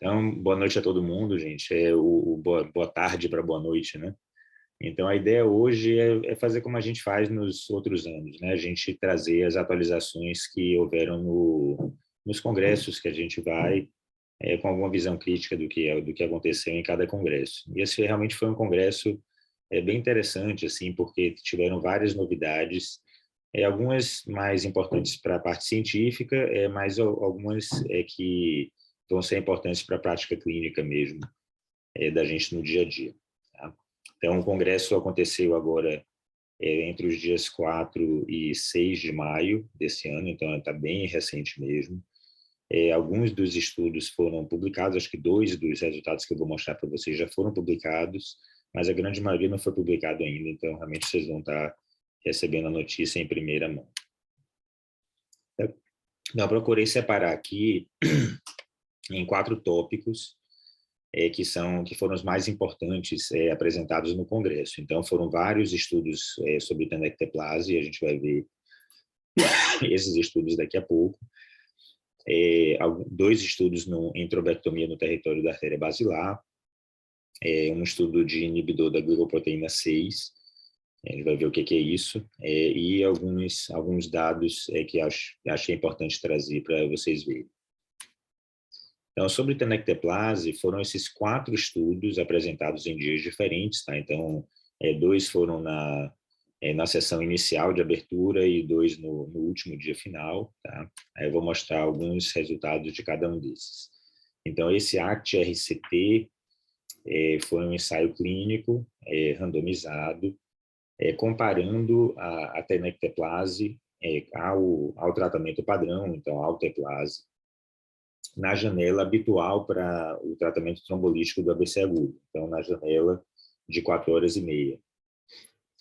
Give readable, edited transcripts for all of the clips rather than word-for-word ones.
Então, boa noite a todo mundo, gente. Boa tarde para boa noite, né? Então, a ideia hoje é fazer como a gente faz nos outros anos, né? A gente trazer as atualizações que houveram nos congressos que a gente vai, com alguma visão crítica do que aconteceu em cada congresso. E esse realmente foi um congresso bem interessante, assim, porque tiveram várias novidades, algumas mais importantes para a parte científica, mas algumas que vão ser importantes para a prática clínica mesmo, da gente no dia a dia. Tá? Então, o congresso aconteceu agora entre os dias 4 e 6 de maio desse ano, então está bem recente mesmo. Alguns dos estudos foram publicados, acho que 2 dos resultados que eu vou mostrar para vocês já foram publicados, mas a grande maioria não foi publicado ainda, então realmente vocês vão estar recebendo a notícia em primeira mão. Então, eu procurei separar aqui em 4 tópicos que foram os mais importantes apresentados no Congresso. Então, foram vários estudos sobre tenecteplase, a gente vai ver esses estudos daqui a pouco. 2 estudos em trombectomia no território da artéria basilar, um estudo de inibidor da glicoproteína 6, a gente vai ver o que é isso, e alguns dados que achei importante trazer para vocês verem. Então, sobre tenecteplase, foram esses 4 estudos apresentados em dias diferentes, tá? Então, 2 foram na sessão inicial de abertura e 2 no último dia final, tá? Aí eu vou mostrar alguns resultados de cada um desses. Então, esse ACT-RCT foi um ensaio clínico randomizado, comparando a tenecteplase ao tratamento padrão, então, alteplase, na janela habitual para o tratamento trombolítico do AVC agudo, então na janela de 4 horas e meia.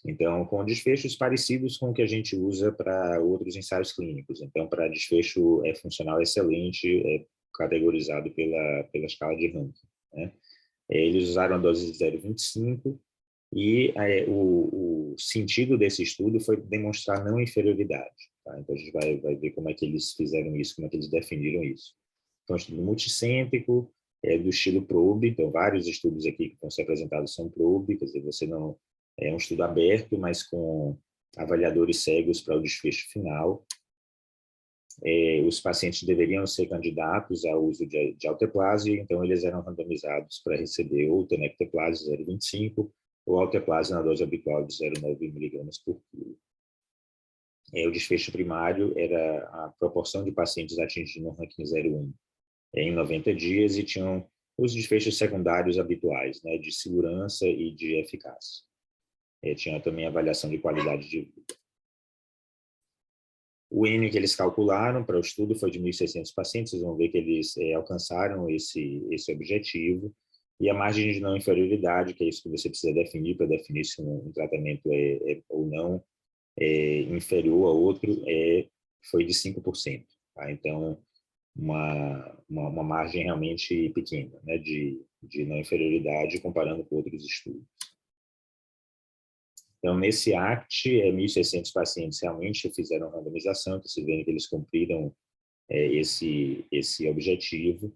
Então, com desfechos parecidos com o que a gente usa para outros ensaios clínicos. Então, para desfecho funcional excelente, categorizado pela escala de Rankin, né? Eles usaram a dose de 0,25 e o sentido desse estudo foi demonstrar não inferioridade. Tá? Então, a gente vai ver como é que eles fizeram isso, como é que eles definiram isso. Então, estudo multicêntrico, do estilo probe, então vários estudos aqui que vão ser apresentados são probe, quer dizer, você não é um estudo aberto, mas com avaliadores cegos para o desfecho final. Os pacientes deveriam ser candidatos ao uso de alteplase, então eles eram randomizados para receber ou tenecteplase 0,25 ou alteplase na dose habitual de 0,9 mg por quilo. O desfecho primário era a proporção de pacientes atingindo o ranking 0,1 em 90 dias e tinham os desfechos secundários habituais, né, de segurança e de eficácia. Tinha também avaliação de qualidade de vida. O N que eles calcularam para o estudo foi de 1.600 pacientes, vocês vão ver que eles alcançaram esse objetivo, e a margem de não inferioridade, que é isso que você precisa definir para definir se um tratamento ou não inferior a outro, foi de 5%. Tá? Então, uma margem realmente pequena, né, de não inferioridade comparando com outros estudos. Então, nesse ACT, 1.600 pacientes realmente fizeram randomização, então vocês veem que eles cumpriram esse objetivo,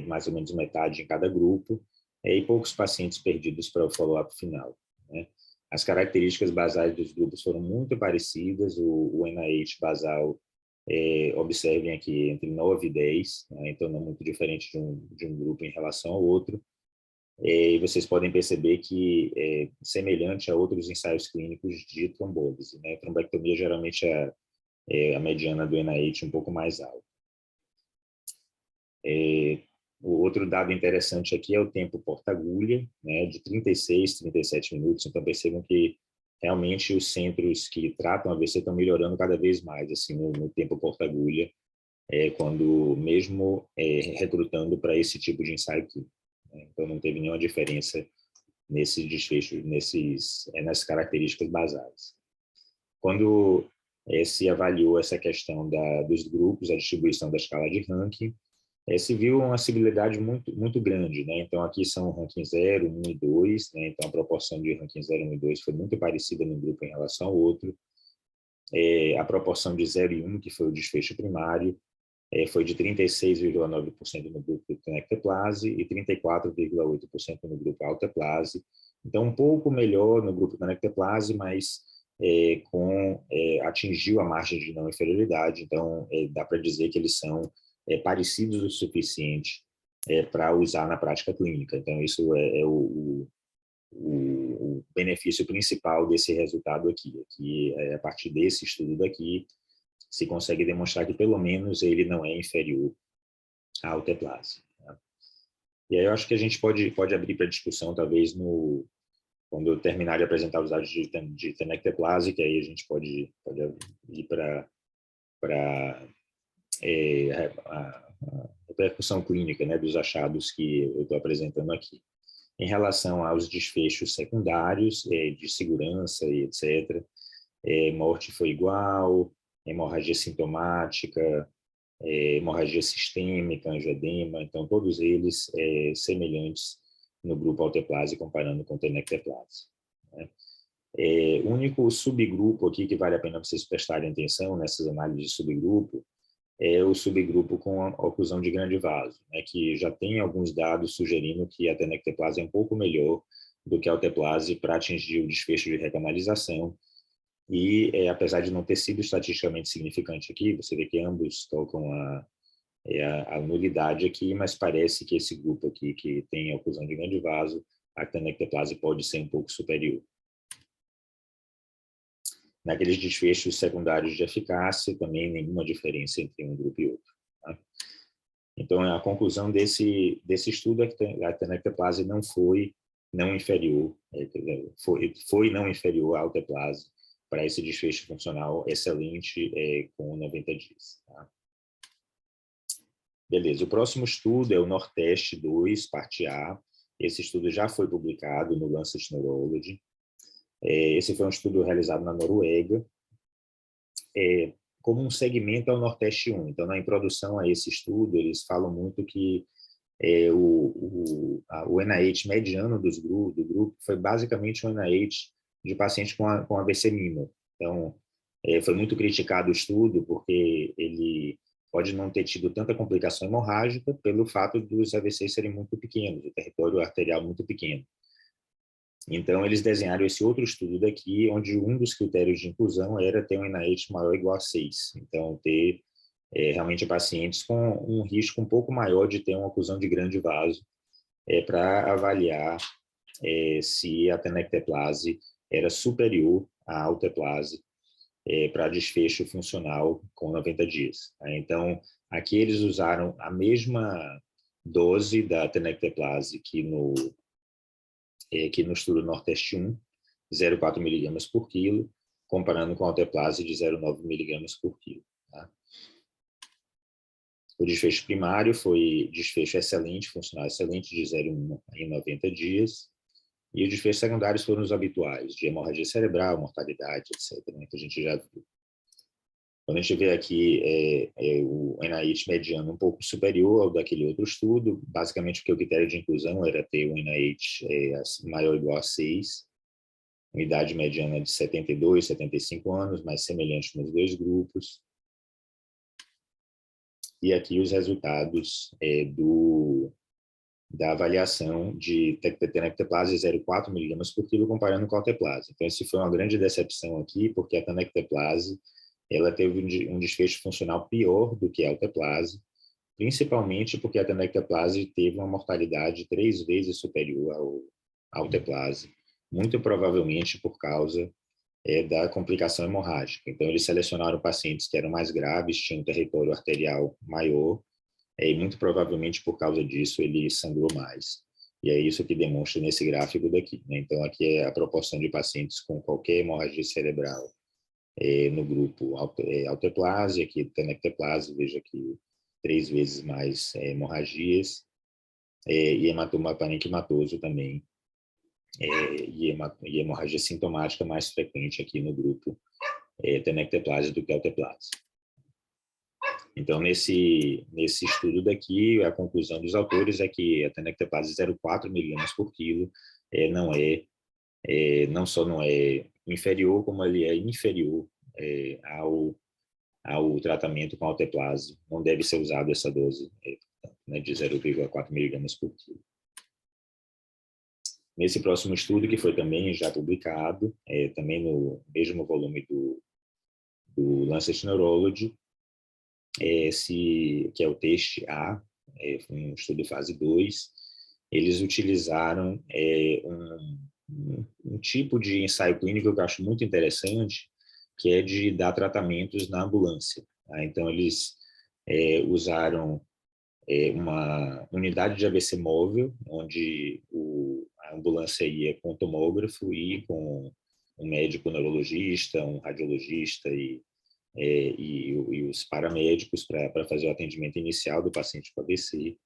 mais ou menos metade em cada grupo, e poucos pacientes perdidos para o follow-up final, né? As características basais dos grupos foram muito parecidas, o NIH basal, observem aqui, entre 9 e 10, né? Então não muito diferente de um grupo em relação ao outro. E vocês podem perceber que é semelhante a outros ensaios clínicos de trombólise, né? Trombectomia geralmente a mediana do NIH um pouco mais alta. O outro dado interessante aqui é o tempo porta-agulha, né, de 36, 37 minutos. Então, percebam que realmente os centros que tratam AVC estão melhorando cada vez mais assim, no tempo porta-agulha, quando mesmo recrutando para esse tipo de ensaio clínico. Né? Então, não teve nenhuma diferença nesse desfecho, nessas características basais. Quando se avaliou essa questão dos grupos, a distribuição da escala de ranking, se viu uma similaridade muito, muito grande, né? Então, aqui são ranking 0, 1 e 2, né? Então, a proporção de ranking 0, 1 e 2 foi muito parecida num grupo em relação ao outro. A proporção de 0 e 1, que foi o desfecho primário, foi de 36,9% no grupo tenecteplase e 34,8% no grupo alteplase. Então, um pouco melhor no grupo tenecteplase, mas atingiu a margem de não inferioridade. Então, dá para dizer que eles são parecidos o suficiente para usar na prática clínica. Então, isso é o benefício principal desse resultado aqui, que a partir desse estudo daqui, se consegue demonstrar que pelo menos ele não é inferior à alteplase. Tá? E aí eu acho que a gente pode abrir para discussão, talvez, quando eu terminar de apresentar os dados de tenecteplase, que aí a gente pode ir para a repercussão clínica, né, dos achados que eu estou apresentando aqui. Em relação aos desfechos secundários, de segurança e etc., morte foi igual, hemorragia sintomática, hemorragia sistêmica, angioedema, então todos eles semelhantes no grupo alteplase comparando com tenecteplase. Né? O único subgrupo aqui que vale a pena vocês prestarem atenção nessas análises de subgrupo é o subgrupo com a oclusão de grande vaso, né, que já tem alguns dados sugerindo que a tenecteplase é um pouco melhor do que a alteplase para atingir o desfecho de recanalização. E, apesar de não ter sido estatisticamente significante aqui, você vê que ambos tocam a nulidade aqui, mas parece que esse grupo aqui, que tem oclusão de grande vaso, a tenecteplase pode ser um pouco superior. Naqueles desfechos secundários de eficácia, também nenhuma diferença entre um grupo e outro. Tá? Então, a conclusão desse estudo é que a tenecteplase não foi não inferior, foi não inferior à alteplase para esse desfecho funcional excelente com 90 dias. Tá? Beleza, o próximo estudo é o Nordeste 2, parte A. Esse estudo já foi publicado no Lancet Neurology. Esse foi um estudo realizado na Noruega, como um segmento ao Nordeste 1. Então, na introdução a esse estudo, eles falam muito que o NIH mediano do grupo foi basicamente um NIH de pacientes com AVC minor. Então, foi muito criticado o estudo porque ele pode não ter tido tanta complicação hemorrágica pelo fato dos AVCs serem muito pequenos, o território arterial muito pequeno. Então, eles desenharam esse outro estudo daqui, onde um dos critérios de inclusão era ter um NIH maior ou igual a 6. Então, ter realmente pacientes com um risco um pouco maior de ter uma oclusão de grande vaso, para avaliar se a tenecteplase era superior à alteplase para desfecho funcional com 90 dias. Então, aqui eles usaram a mesma dose da tenecteplase que no estudo Nordeste 1, 0,4 mg por quilo, comparando com a alteplase de 0,9 mg por quilo. Tá? O desfecho primário foi desfecho excelente, funcional excelente, de 0,1 em 90 dias. E os desfechos secundários foram os habituais, de hemorragia cerebral, mortalidade, etc., né, que a gente já viu. Quando a gente vê aqui o NIH mediano um pouco superior ao daquele outro estudo, basicamente porque o critério de inclusão era ter um NIH maior ou igual a 6, uma idade mediana de 72, 75 anos, mais semelhante nos dois grupos. E aqui os resultados da avaliação de tenecteplase 0,4 mg por quilo comparando com a alteplase. Então, isso foi uma grande decepção aqui, porque a tenecteplase ela teve um desfecho funcional pior do que a alteplase, principalmente porque a tenecteplase teve uma mortalidade 3 vezes superior à alteplase, muito provavelmente por causa da complicação hemorrágica. Então, eles selecionaram pacientes que eram mais graves, tinham um território arterial maior, e muito provavelmente por causa disso ele sangrou mais. E é isso que demonstra nesse gráfico daqui. Né? Então, aqui é a proporção de pacientes com qualquer hemorragia cerebral no grupo alteplase, aqui tenecteplase, veja aqui 3 vezes mais hemorragias, e hematoma parenquimatoso também, e hemorragia sintomática mais frequente aqui no grupo tenecteplase do que alteplase. Então, nesse estudo daqui, a conclusão dos autores é que a tenecteplase 0,4 mg por quilo não só não é inferior, como ele é inferior ao tratamento com alteplase. Não deve ser usado essa dose, né, de 0,4 miligramas por quilo. Nesse próximo estudo, que foi também já publicado, também no mesmo volume do Lancet Neurology, que é o TEST A, foi um estudo fase 2, eles utilizaram um tipo de ensaio clínico que eu acho muito interessante, que é de dar tratamentos na ambulância. Tá? Então, eles usaram uma unidade de AVC móvel, onde a ambulância ia com tomógrafo e com um médico neurologista, um radiologista e os paramédicos para fazer o atendimento inicial do paciente com AVC.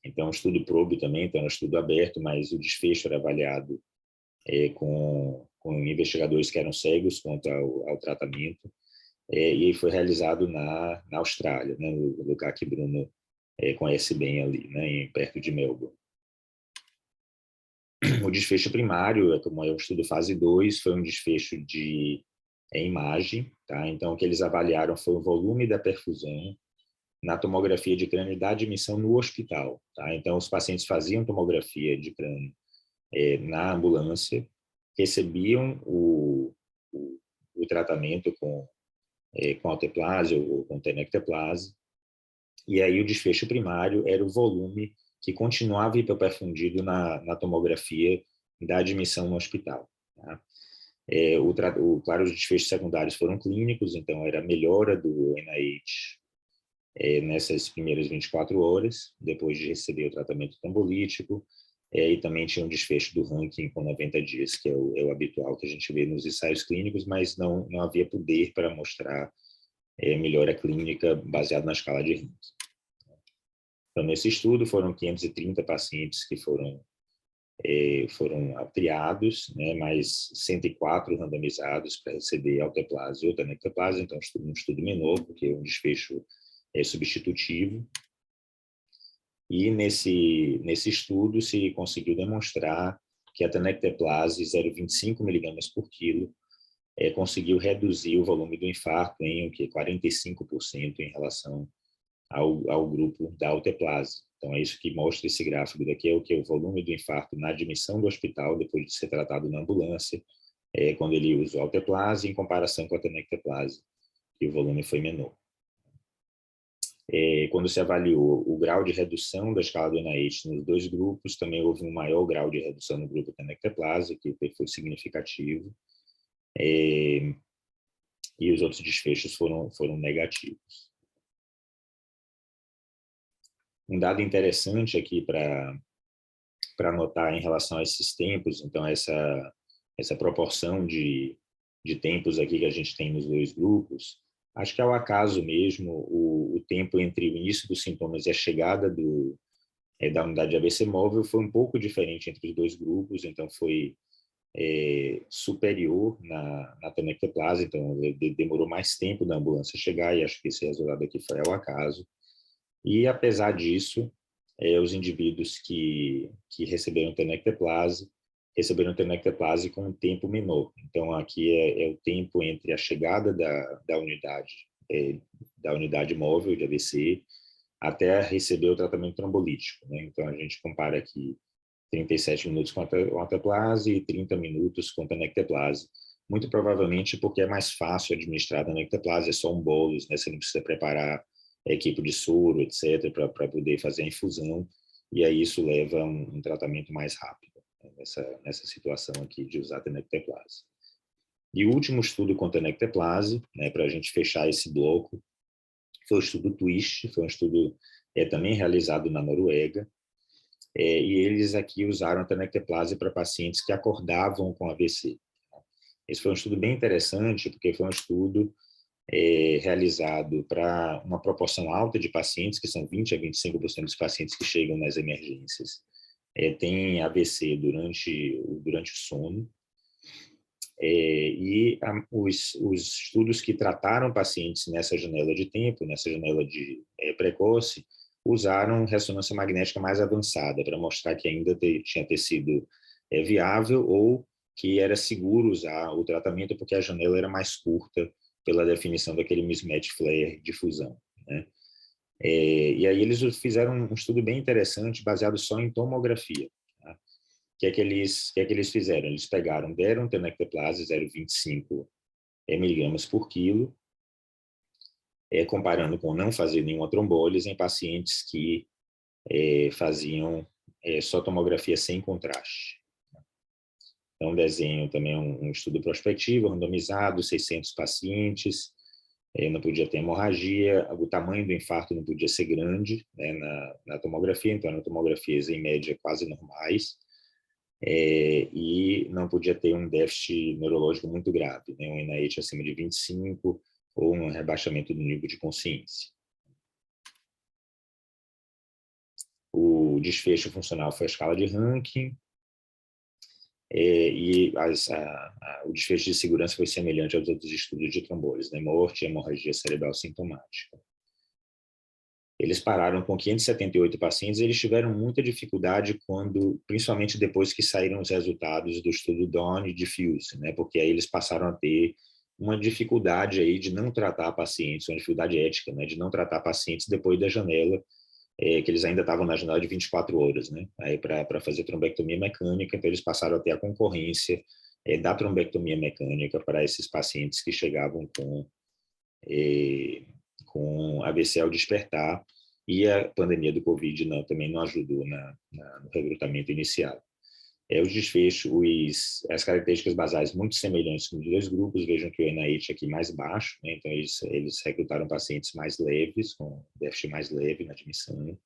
Então, estudo PROBE também, então, é um estudo aberto, mas o desfecho era avaliado com investigadores que eram cegos quanto ao tratamento, e foi realizado na Austrália, né, no lugar que Bruno conhece bem ali, né, perto de Melbourne. O desfecho primário, como é o estudo fase 2, foi um desfecho de imagem, tá? Então, o que eles avaliaram foi o volume da perfusão na tomografia de crânio da admissão no hospital, tá? Então, os pacientes faziam tomografia de crânio na ambulância, recebiam o tratamento com alteplase ou com tenecteplase, e aí o desfecho primário era o volume que continuava hiperperfundido na tomografia da admissão no hospital. Tá? Claro, os desfechos secundários foram clínicos, então era a melhora do NIH nessas primeiras 24 horas, depois de receber o tratamento trombolítico, e também tinha um desfecho do ranking com 90 dias, que é o habitual que a gente vê nos ensaios clínicos, mas não havia poder para mostrar melhora clínica baseada na escala de ranking. Então, nesse estudo, foram 530 pacientes que foram triados, né, mais 104 randomizados para receber alteplase ou tenecteplase, então um estudo menor, porque é um desfecho substitutivo. E nesse estudo se conseguiu demonstrar que a tenecteplase 0,25 miligramas por quilo conseguiu reduzir o volume do infarto em 45% em relação ao grupo da alteplase. Então, é isso que mostra esse gráfico daqui, é o volume do infarto na admissão do hospital, depois de ser tratado na ambulância, quando ele usa o alteplase, em comparação com a tenecteplase, que o volume foi menor. Quando se avaliou o grau de redução da escala do NIH nos dois grupos, também houve um maior grau de redução no grupo tenecteplase, que foi significativo, e os outros desfechos foram negativos. Um dado interessante aqui para notar em relação a esses tempos, então essa proporção de tempos aqui que a gente tem nos dois grupos, acho que é ao acaso mesmo o tempo entre o início dos sintomas e a chegada da unidade de AVC móvel foi um pouco diferente entre os dois grupos, então foi superior na tenecteplase, então demorou mais tempo da ambulância chegar, e acho que esse resultado aqui foi ao acaso. E, apesar disso, os indivíduos que receberam tenecteplase com um tempo menor. Então, aqui é o tempo entre a chegada da unidade móvel de AVC até receber o tratamento trombolítico, né? Então, a gente compara aqui 37 minutos com alteplase e 30 minutos com tenecteplase. Muito provavelmente porque é mais fácil administrar a tenecteplase, é só um bolus, né? Você não precisa preparar equipe de soro, etc., para poder fazer a infusão, e aí isso leva a um tratamento mais rápido, né, nessa situação aqui de usar tenecteplase. E o último estudo com tenecteplase, né, para a gente fechar esse bloco, foi o estudo TWIST, foi um estudo também realizado na Noruega, e eles aqui usaram a tenecteplase para pacientes que acordavam com AVC. Esse foi um estudo bem interessante, porque foi um estudo realizado para uma proporção alta de pacientes, que são 20 a 25% dos pacientes que chegam nas emergências, têm AVC durante o sono. Os estudos que trataram pacientes nessa janela de tempo, nessa janela de precoce, usaram ressonância magnética mais avançada para mostrar que ainda tinha tecido viável ou que era seguro usar o tratamento porque a janela era mais curta pela definição daquele mismatch flare de fusão, né? E aí eles fizeram um estudo bem interessante, baseado só em tomografia. Tá? O que é que eles fizeram? Eles deram tenecteplase 0,25 miligramas por quilo, comparando com não fazer nenhuma trombólise em pacientes que faziam só tomografia sem contraste. Então, desenho também um estudo prospectivo, randomizado, 600 pacientes, não podia ter hemorragia, o tamanho do infarto não podia ser grande, né, na tomografia, então eram tomografias em média quase normais, e não podia ter um déficit neurológico muito grave, né, um NIH acima de 25 ou um rebaixamento do nível de consciência. O desfecho funcional foi a escala de Rankin, e o desfecho de segurança foi semelhante aos outros estudos de trombose, né? Morte e hemorragia cerebral sintomática. Eles pararam com 578 pacientes, e eles tiveram muita dificuldade principalmente depois que saíram os resultados do estudo Dawn e Diffuse, né? Porque aí eles passaram a ter uma dificuldade aí de não tratar pacientes, uma dificuldade ética, né? De não tratar pacientes depois da janela, que eles ainda estavam na janela de 24 horas, né? Aí para fazer trombectomia mecânica, então eles passaram a ter a concorrência da trombectomia mecânica para esses pacientes que chegavam com AVC ao despertar, e a pandemia do Covid também não ajudou no recrutamento inicial. Os desfechos, as características basais muito semelhantes nos dois grupos, vejam que o NIH aqui mais baixo, né? Então eles recrutaram pacientes mais leves, com déficit mais leve na admissão.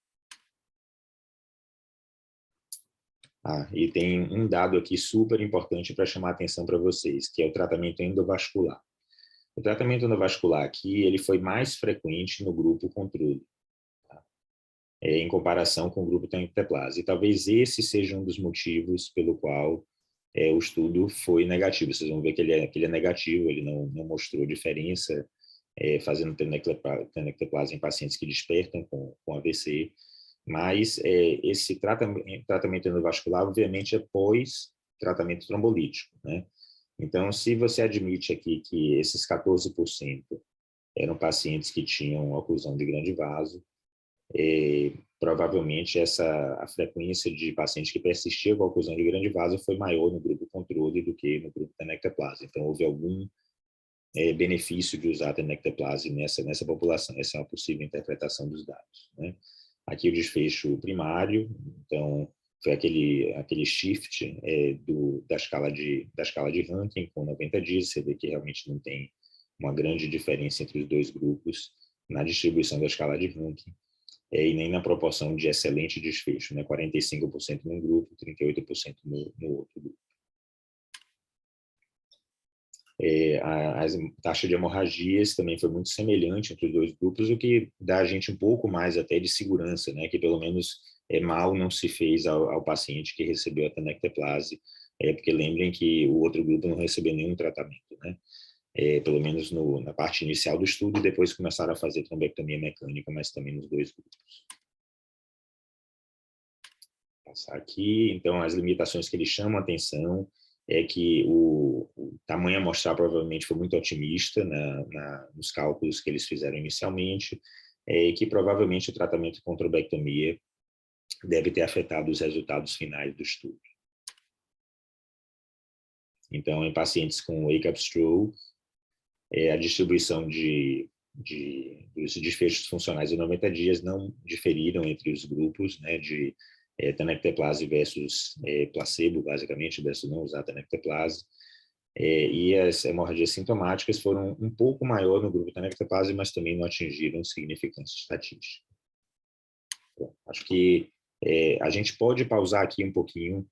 E tem um dado aqui super importante para chamar a atenção para vocês, que é o tratamento endovascular. O tratamento endovascular aqui, ele foi mais frequente no grupo controle, tá? Em comparação com o grupo tenecteplase. E talvez esse seja um dos motivos pelo qual o estudo foi negativo. Vocês vão ver que ele é negativo, ele não mostrou diferença fazendo tenecteplase em pacientes que despertam com AVC, mas esse tratamento endovascular, obviamente, é pós-tratamento trombolítico, né? Então, se você admite aqui que esses 14% eram pacientes que tinham oclusão de grande vaso, provavelmente a frequência de pacientes que persistiam com a oclusão de grande vaso foi maior no grupo controle do que no grupo tenecteplase. Então, houve algum benefício de usar a tenecteplase nessa população. Essa é uma possível interpretação dos dados, né? Aqui o desfecho primário, então, foi aquele shift da escala de Rankin com 90 dias. Você vê que realmente não tem uma grande diferença entre os dois grupos na distribuição da escala de Rankin, e nem na proporção de excelente desfecho, né? 45% num grupo, 38% no outro grupo. A taxa de hemorragias também foi muito semelhante entre os dois grupos, o que dá a gente um pouco mais até de segurança, né? Que pelo menos mal não se fez ao paciente que recebeu a tenecteplase, porque lembrem que o outro grupo não recebeu nenhum tratamento, né? Pelo menos na parte inicial do estudo, e depois começaram a fazer trombectomia mecânica, mas também nos dois grupos. Vou passar aqui, então, as limitações que eles chamam a atenção é que o tamanho amostral provavelmente foi muito otimista nos cálculos que eles fizeram inicialmente, e que provavelmente o tratamento com trombectomia deve ter afetado os resultados finais do estudo. Então, em pacientes com wake-up stroke, a distribuição dos desfechos funcionais em 90 dias não diferiram entre os grupos, né, de tenecteplase versus placebo, basicamente, versus não usar tenecteplase. E as hemorragias sintomáticas foram um pouco maior no grupo tenecteplase, mas também não atingiram significância estatística. Bom, acho que a gente pode pausar aqui um pouquinho,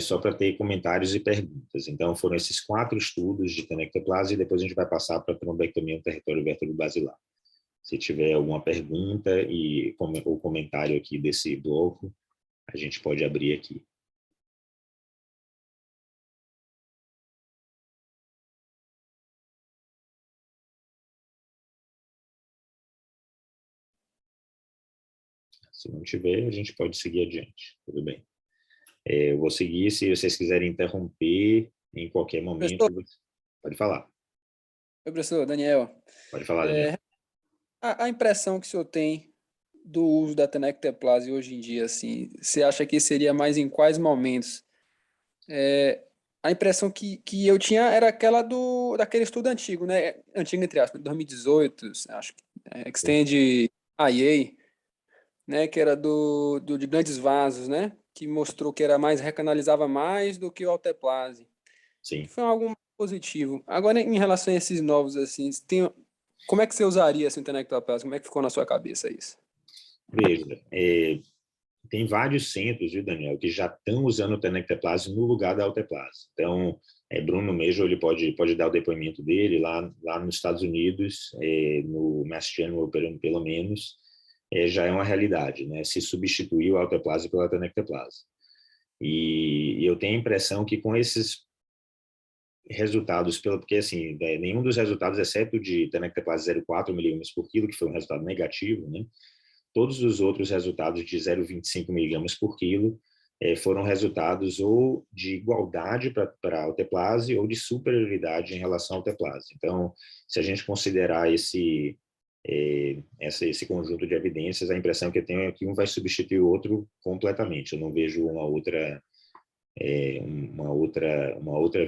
só para ter comentários e perguntas. Então, foram esses 4 estudos de tenecteplase, e depois a gente vai passar para a trombectomia no território vértebro-basilar. Se tiver alguma pergunta ou comentário aqui desse bloco, a gente pode abrir aqui. Se não tiver, a gente pode seguir adiante. Tudo bem. Eu vou seguir. Se vocês quiserem interromper em qualquer momento, Professor, pode falar. Oi, professor Daniel. Pode falar, Daniel. A impressão que o senhor tem do uso da tenecteplase hoje em dia, assim, você acha que seria mais em quais momentos? A impressão que eu tinha era aquela daquele estudo antigo, né? Antigo, entre aspas, 2018, acho que Extend IA, né? Que era de grandes vasos, né? Que mostrou que era mais, recanalizava mais do que o alteplase. Que Sim. foi algo mais positivo. Agora, em relação a esses novos, assim, como é que você usaria assim, o tenecteplase? Como é que ficou na sua cabeça isso? Veja, tem vários centros, viu, Daniel, que já estão usando o tenecteplase no lugar da alteplase. Então, Bruno mesmo, ele pode dar o depoimento dele lá nos Estados Unidos, no Mass General, pelo menos, já é uma realidade, né? Se substituir o alteplase pela tenecteplase. E eu tenho a impressão que com esses resultados, porque assim, nenhum dos resultados, exceto de tenecteplase 0,4 miligramas por quilo, que foi um resultado negativo, né? Todos os outros resultados de 0,25 miligramas por quilo foram resultados ou de igualdade para a alteplase ou de superioridade em relação à alteplase. Então, se a gente considerar esse conjunto de evidências, a impressão que eu tenho é que um vai substituir o outro completamente. Eu não vejo uma outra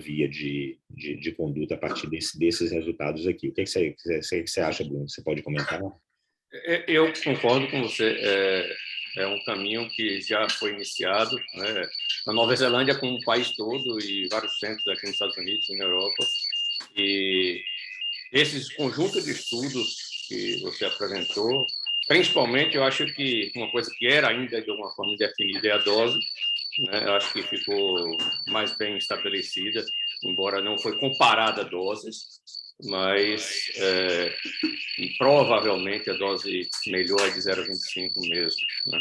via de conduta a partir desses resultados aqui. O que você acha, Bruno? Você pode comentar? Eu concordo com você. É um caminho que já foi iniciado, né? Na Nova Zelândia, como o país todo, e vários centros aqui nos Estados Unidos e na Europa. E esses conjuntos de estudos que você apresentou, principalmente, eu acho que uma coisa que era ainda de alguma forma indefinida é a dose, né? Eu acho que ficou mais bem estabelecida, embora não foi comparada a doses, mas provavelmente a dose melhor é de 0,25 mesmo, né?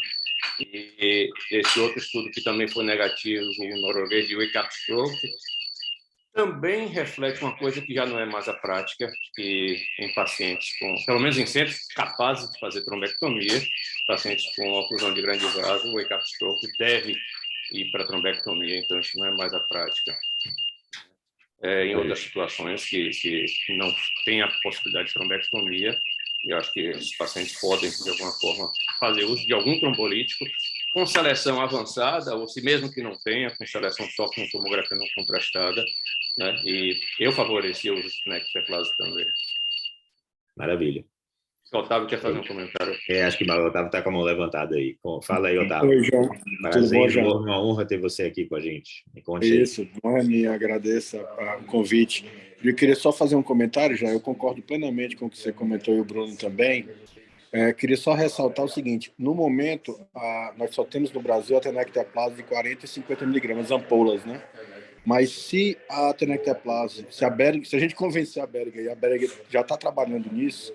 E esse outro estudo que também foi negativo, o norueguês de Wake Up Stroke, também reflete uma coisa que já não é mais a prática, que em pacientes pelo menos em centros capazes de fazer trombectomia, pacientes com oclusão de grande vaso, o Wake Up Stroke deve ir para trombectomia, então isso não é mais a prática. Em outras situações que não tem a possibilidade de trombectomia, eu acho que esses pacientes podem, de alguma forma, fazer uso de algum trombolítico com seleção avançada, ou se mesmo que não tenha, com seleção só com tomografia não contrastada, né? E eu favoreci o uso de tenecteplase também. Maravilha. O Otávio quer fazer um comentário. Acho que o Otávio está com a mão levantada aí. Fala aí, Otávio. Oi, João. Tudo bom, João? Uma honra ter você aqui com a gente. Me conte Isso, honra minha, agradeço o convite. Eu queria só fazer um comentário, já. Eu concordo plenamente com o que você comentou e o Bruno também. Queria só ressaltar o seguinte: no momento, nós só temos no Brasil a tenecteplase de 40 e 50 miligramas, ampolas, né? Mas se a tenecteplase, se a gente convencer a Berger, e a Berger já está trabalhando nisso,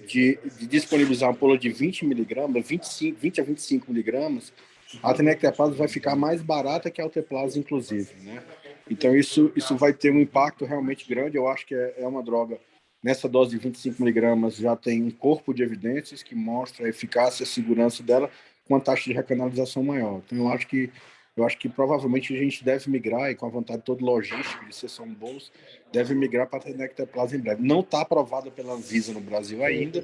de disponibilizar uma ampola de 20 miligramas, 20 a 25 miligramas, a tenecteplase vai ficar mais barata que a alteplase, inclusive, né? Então, isso vai ter um impacto realmente grande. Eu acho que é uma droga, nessa dose de 25 miligramas, já tem um corpo de evidências que mostra a eficácia e a segurança dela com uma taxa de recanalização maior. Então, eu acho que provavelmente a gente deve migrar, e com a vontade toda logística de sessão de bolos, deve migrar para a tenecteplase em breve. Não está aprovada pela Anvisa no Brasil ainda,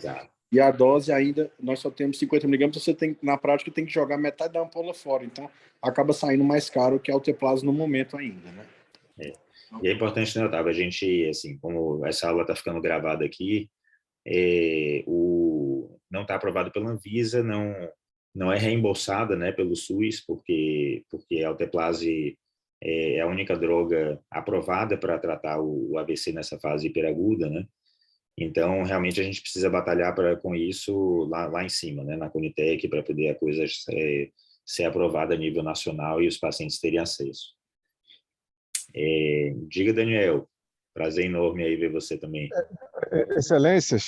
e a dose ainda, nós só temos 50 miligramas, você tem, na prática, tem que jogar metade da ampola fora. Então, acaba saindo mais caro que a alteplase no momento ainda, né? E é importante, né, Otávio, a gente, assim, como essa aula está ficando gravada aqui, não está aprovado pela Anvisa, não é reembolsada, né, pelo SUS, porque a alteplase é a única droga aprovada para tratar o AVC nessa fase hiperaguda, né? Então, realmente, a gente precisa batalhar com isso lá em cima, né, na Conitec, para poder a coisa ser aprovada a nível nacional e os pacientes terem acesso. Diga, Daniel, prazer enorme aí ver você também. Excelências,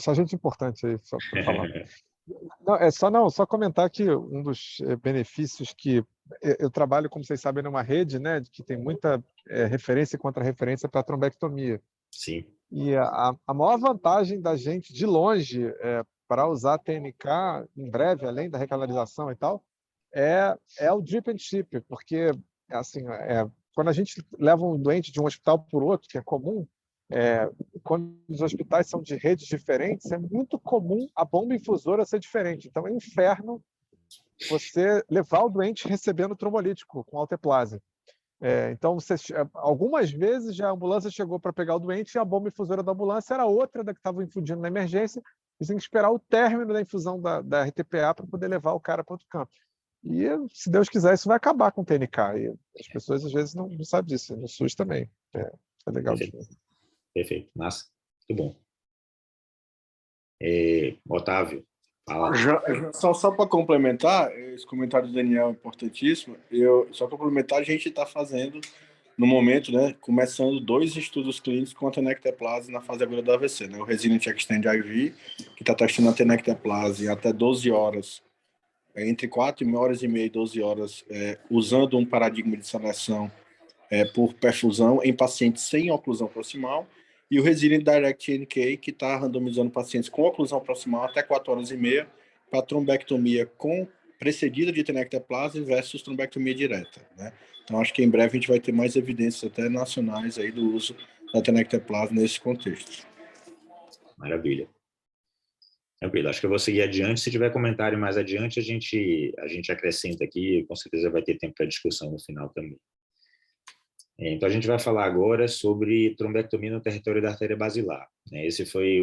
só gente importante aí só para falar. Só comentar que um dos benefícios que eu trabalho, como vocês sabem, numa rede, né, que tem muita referência e contra-referência para trombectomia. Sim. E a maior vantagem da gente, de longe, para usar TNK em breve, além da recanalização e tal, é o drip and chip, porque assim, quando a gente leva um doente de um hospital para o outro, que é comum, quando os hospitais são de redes diferentes, é muito comum a bomba infusora ser diferente. Então, é um inferno você levar o doente recebendo trombolítico com alteplase. Então, algumas vezes já a ambulância chegou para pegar o doente e a bomba infusora da ambulância era outra da que estava infundindo na emergência. Você tem que esperar o término da infusão da RTPA para poder levar o cara para outro campo. E, se Deus quiser, isso vai acabar com o TNK. E as pessoas, às vezes, não sabem disso. No SUS também. É legal. Perfeito. Massa. Muito bom. Otávio, fala. Só para complementar, esse comentário do Daniel é importantíssimo. Só complementar, a gente está fazendo, no momento, né, começando 2 estudos clínicos com a tenecteplase na fase aguda do AVC. Né? O Resilient Extend IV, que está testando a tenecteplase até 12 horas, entre 4 horas e meia e 12 horas, usando um paradigma de seleção por perfusão em pacientes sem oclusão proximal, e o Resilient Direct NK, que está randomizando pacientes com oclusão proximal até 4 horas e meia para trombectomia precedida de tenecteplase versus trombectomia direta. Né? Então, acho que em breve a gente vai ter mais evidências até nacionais aí do uso da tenecteplase nesse contexto. Maravilha. Tranquilo, acho que eu vou seguir adiante. Se tiver comentário mais adiante, a gente acrescenta aqui, com certeza vai ter tempo para discussão no final também. Então, a gente vai falar agora sobre trombectomia no território da artéria basilar. Esse foi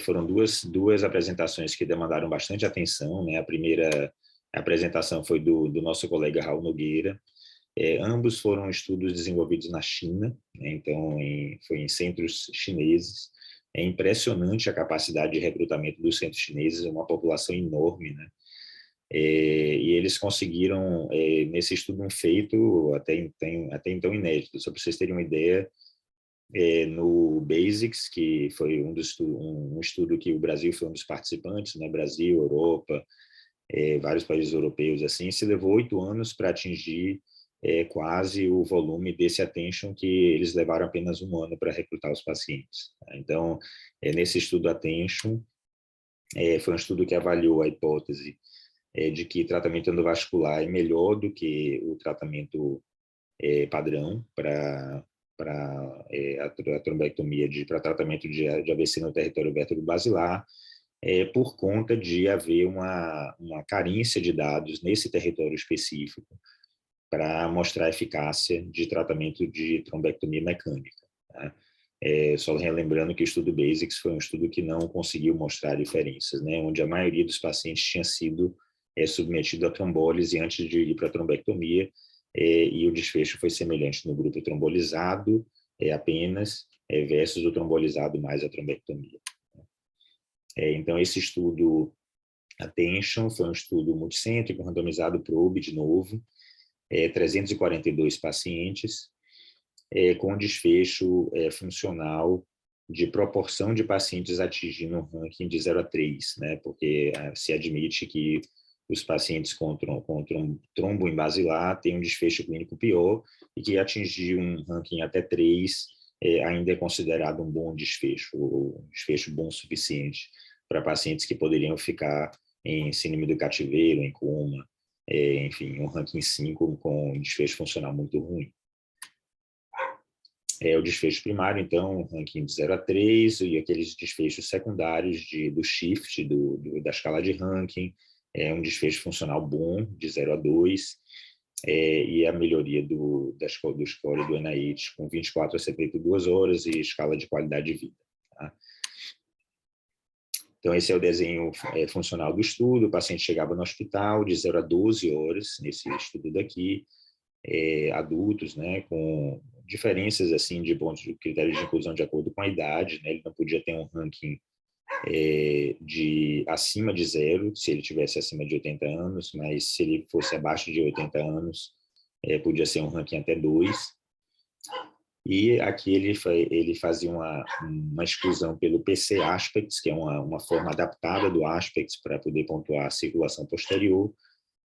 foram duas apresentações que demandaram bastante atenção. A primeira apresentação foi do nosso colega Raul Nogueira. Ambos foram estudos desenvolvidos na China, então foi em centros chineses. É impressionante a capacidade de recrutamento dos centros chineses, uma população enorme, né? E eles conseguiram, nesse estudo, um feito até então inédito. Só para vocês terem uma ideia, no BASICS, que foi um estudo que o Brasil foi um dos participantes, né? Brasil, Europa, vários países europeus, assim, se levou 8 anos para atingir quase o volume desse attention, que eles levaram apenas 1 ano para recrutar os pacientes. Então, nesse estudo attention, foi um estudo que avaliou a hipótese de que tratamento endovascular é melhor do que o tratamento padrão para a trombectomia, para tratamento de AVC no território vértebro-basilar, por conta de haver uma carência de dados nesse território específico para mostrar a eficácia de tratamento de trombectomia mecânica. Tá? Só relembrando que o estudo BASICS foi um estudo que não conseguiu mostrar diferenças, né? Onde a maioria dos pacientes tinha sido submetido a trombólise antes de ir para a trombectomia, e o desfecho foi semelhante no grupo trombolizado apenas, versus o trombolizado mais a trombectomia. Então, esse estudo Attention foi um estudo multicêntrico, randomizado probe, de novo, 342 pacientes, com desfecho funcional de proporção de pacientes atingindo um ranking de 0 a 3, né? Porque se admite que os pacientes com trombo em basilar têm um desfecho clínico pior, e que atingir um ranking até 3 ainda é considerado um bom desfecho, um desfecho bom o suficiente para pacientes que poderiam ficar em síndrome do cativeiro, em coma, enfim, um ranking 5 com um desfecho funcional muito ruim. O desfecho primário, então, um ranking de 0 a 3, e aqueles desfechos secundários do shift, da escala de ranking, um desfecho funcional bom, de 0 a 2, e a melhoria do score do NIH com 24 a 72 horas e escala de qualidade de vida. Tá? Então, esse é o desenho funcional do estudo. O paciente chegava no hospital de 0 a 12 horas, nesse estudo daqui, adultos, né, com diferenças assim de pontos de critérios de inclusão de acordo com a idade, né? Ele não podia ter um ranking de acima de 0, se ele tivesse acima de 80 anos, mas se ele fosse abaixo de 80 anos, podia ser um ranking até 2. E aqui ele fazia uma exclusão pelo PC Aspects, que é uma forma adaptada do Aspects para poder pontuar a circulação posterior,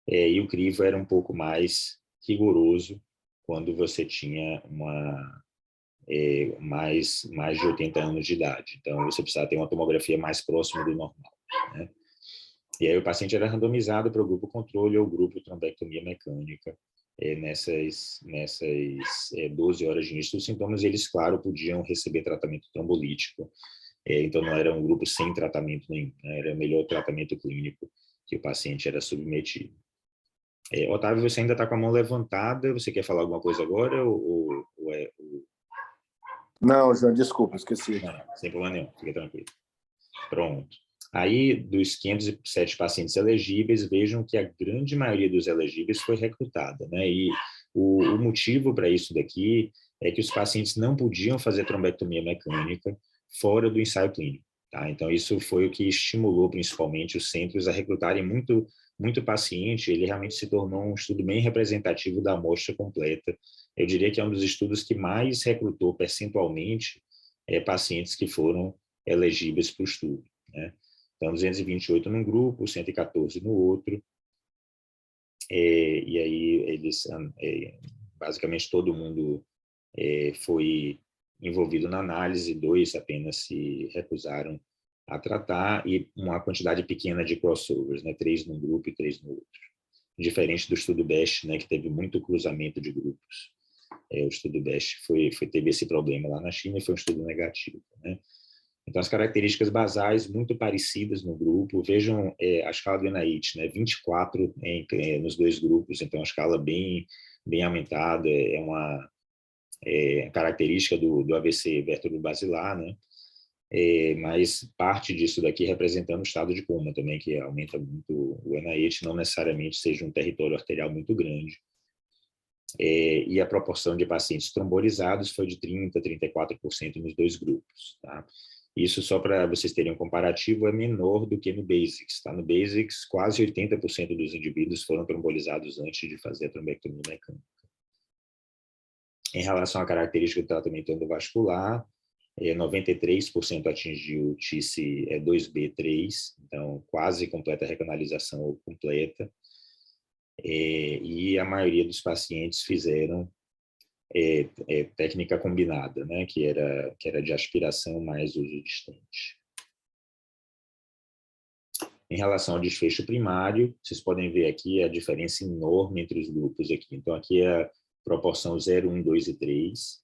e o crivo era um pouco mais rigoroso quando você tinha mais de 80 anos de idade. Então, você precisava ter uma tomografia mais próxima do normal, né? E aí o paciente era randomizado para o grupo controle ou grupo trombectomia mecânica, nessas 12 horas de início dos sintomas, eles, claro, podiam receber tratamento trombolítico. Então, não era um grupo sem tratamento nenhum, né? Era o melhor tratamento clínico que o paciente era submetido. Otávio, você ainda está com a mão levantada, você quer falar alguma coisa agora? Não, João, desculpa, esqueci. Não, sem problema nenhum, fica tranquilo. Pronto. Aí, dos 507 pacientes elegíveis, vejam que a grande maioria dos elegíveis foi recrutada, né? E o motivo para isso daqui é que os pacientes não podiam fazer trombectomia mecânica fora do ensaio clínico, tá? Então, isso foi o que estimulou, principalmente, os centros a recrutarem muito paciente. Ele realmente se tornou um estudo bem representativo da amostra completa. Eu diria que é um dos estudos que mais recrutou percentualmente pacientes que foram elegíveis para o estudo, né? Então, 228 num grupo, 114 no outro, e aí eles, basicamente todo mundo foi envolvido na análise, 2 apenas se recusaram a tratar, e uma quantidade pequena de crossovers, né, 3 num grupo e 3 no outro. Diferente do estudo BEST, né, que teve muito cruzamento de grupos. O estudo BEST teve esse problema lá na China e foi um estudo negativo, né? Então, as características basais muito parecidas no grupo. Vejam a escala do NIH, né? 24 nos 2 grupos, então a escala bem aumentada, é uma característica do AVC vértebro-basilar, né? Mas parte disso daqui representando o estado de coma também, que aumenta muito o NIH, não necessariamente seja um território arterial muito grande. E a proporção de pacientes trombolizados foi de 30% a 34% nos 2 grupos, tá? Isso, só para vocês terem um comparativo, é menor do que no BASICS, tá? No BASICS, quase 80% dos indivíduos foram trombolizados antes de fazer a trombectomia mecânica. Em relação à característica do tratamento endovascular, 93% atingiu TICI 2B3, então quase completa recanalização ou completa, e a maioria dos pacientes fizeram técnica combinada, né, que era de aspiração mais uso de stent. Em relação ao desfecho primário, vocês podem ver aqui a diferença enorme entre os grupos aqui. Então, aqui é a proporção 0, 1, 2 e 3.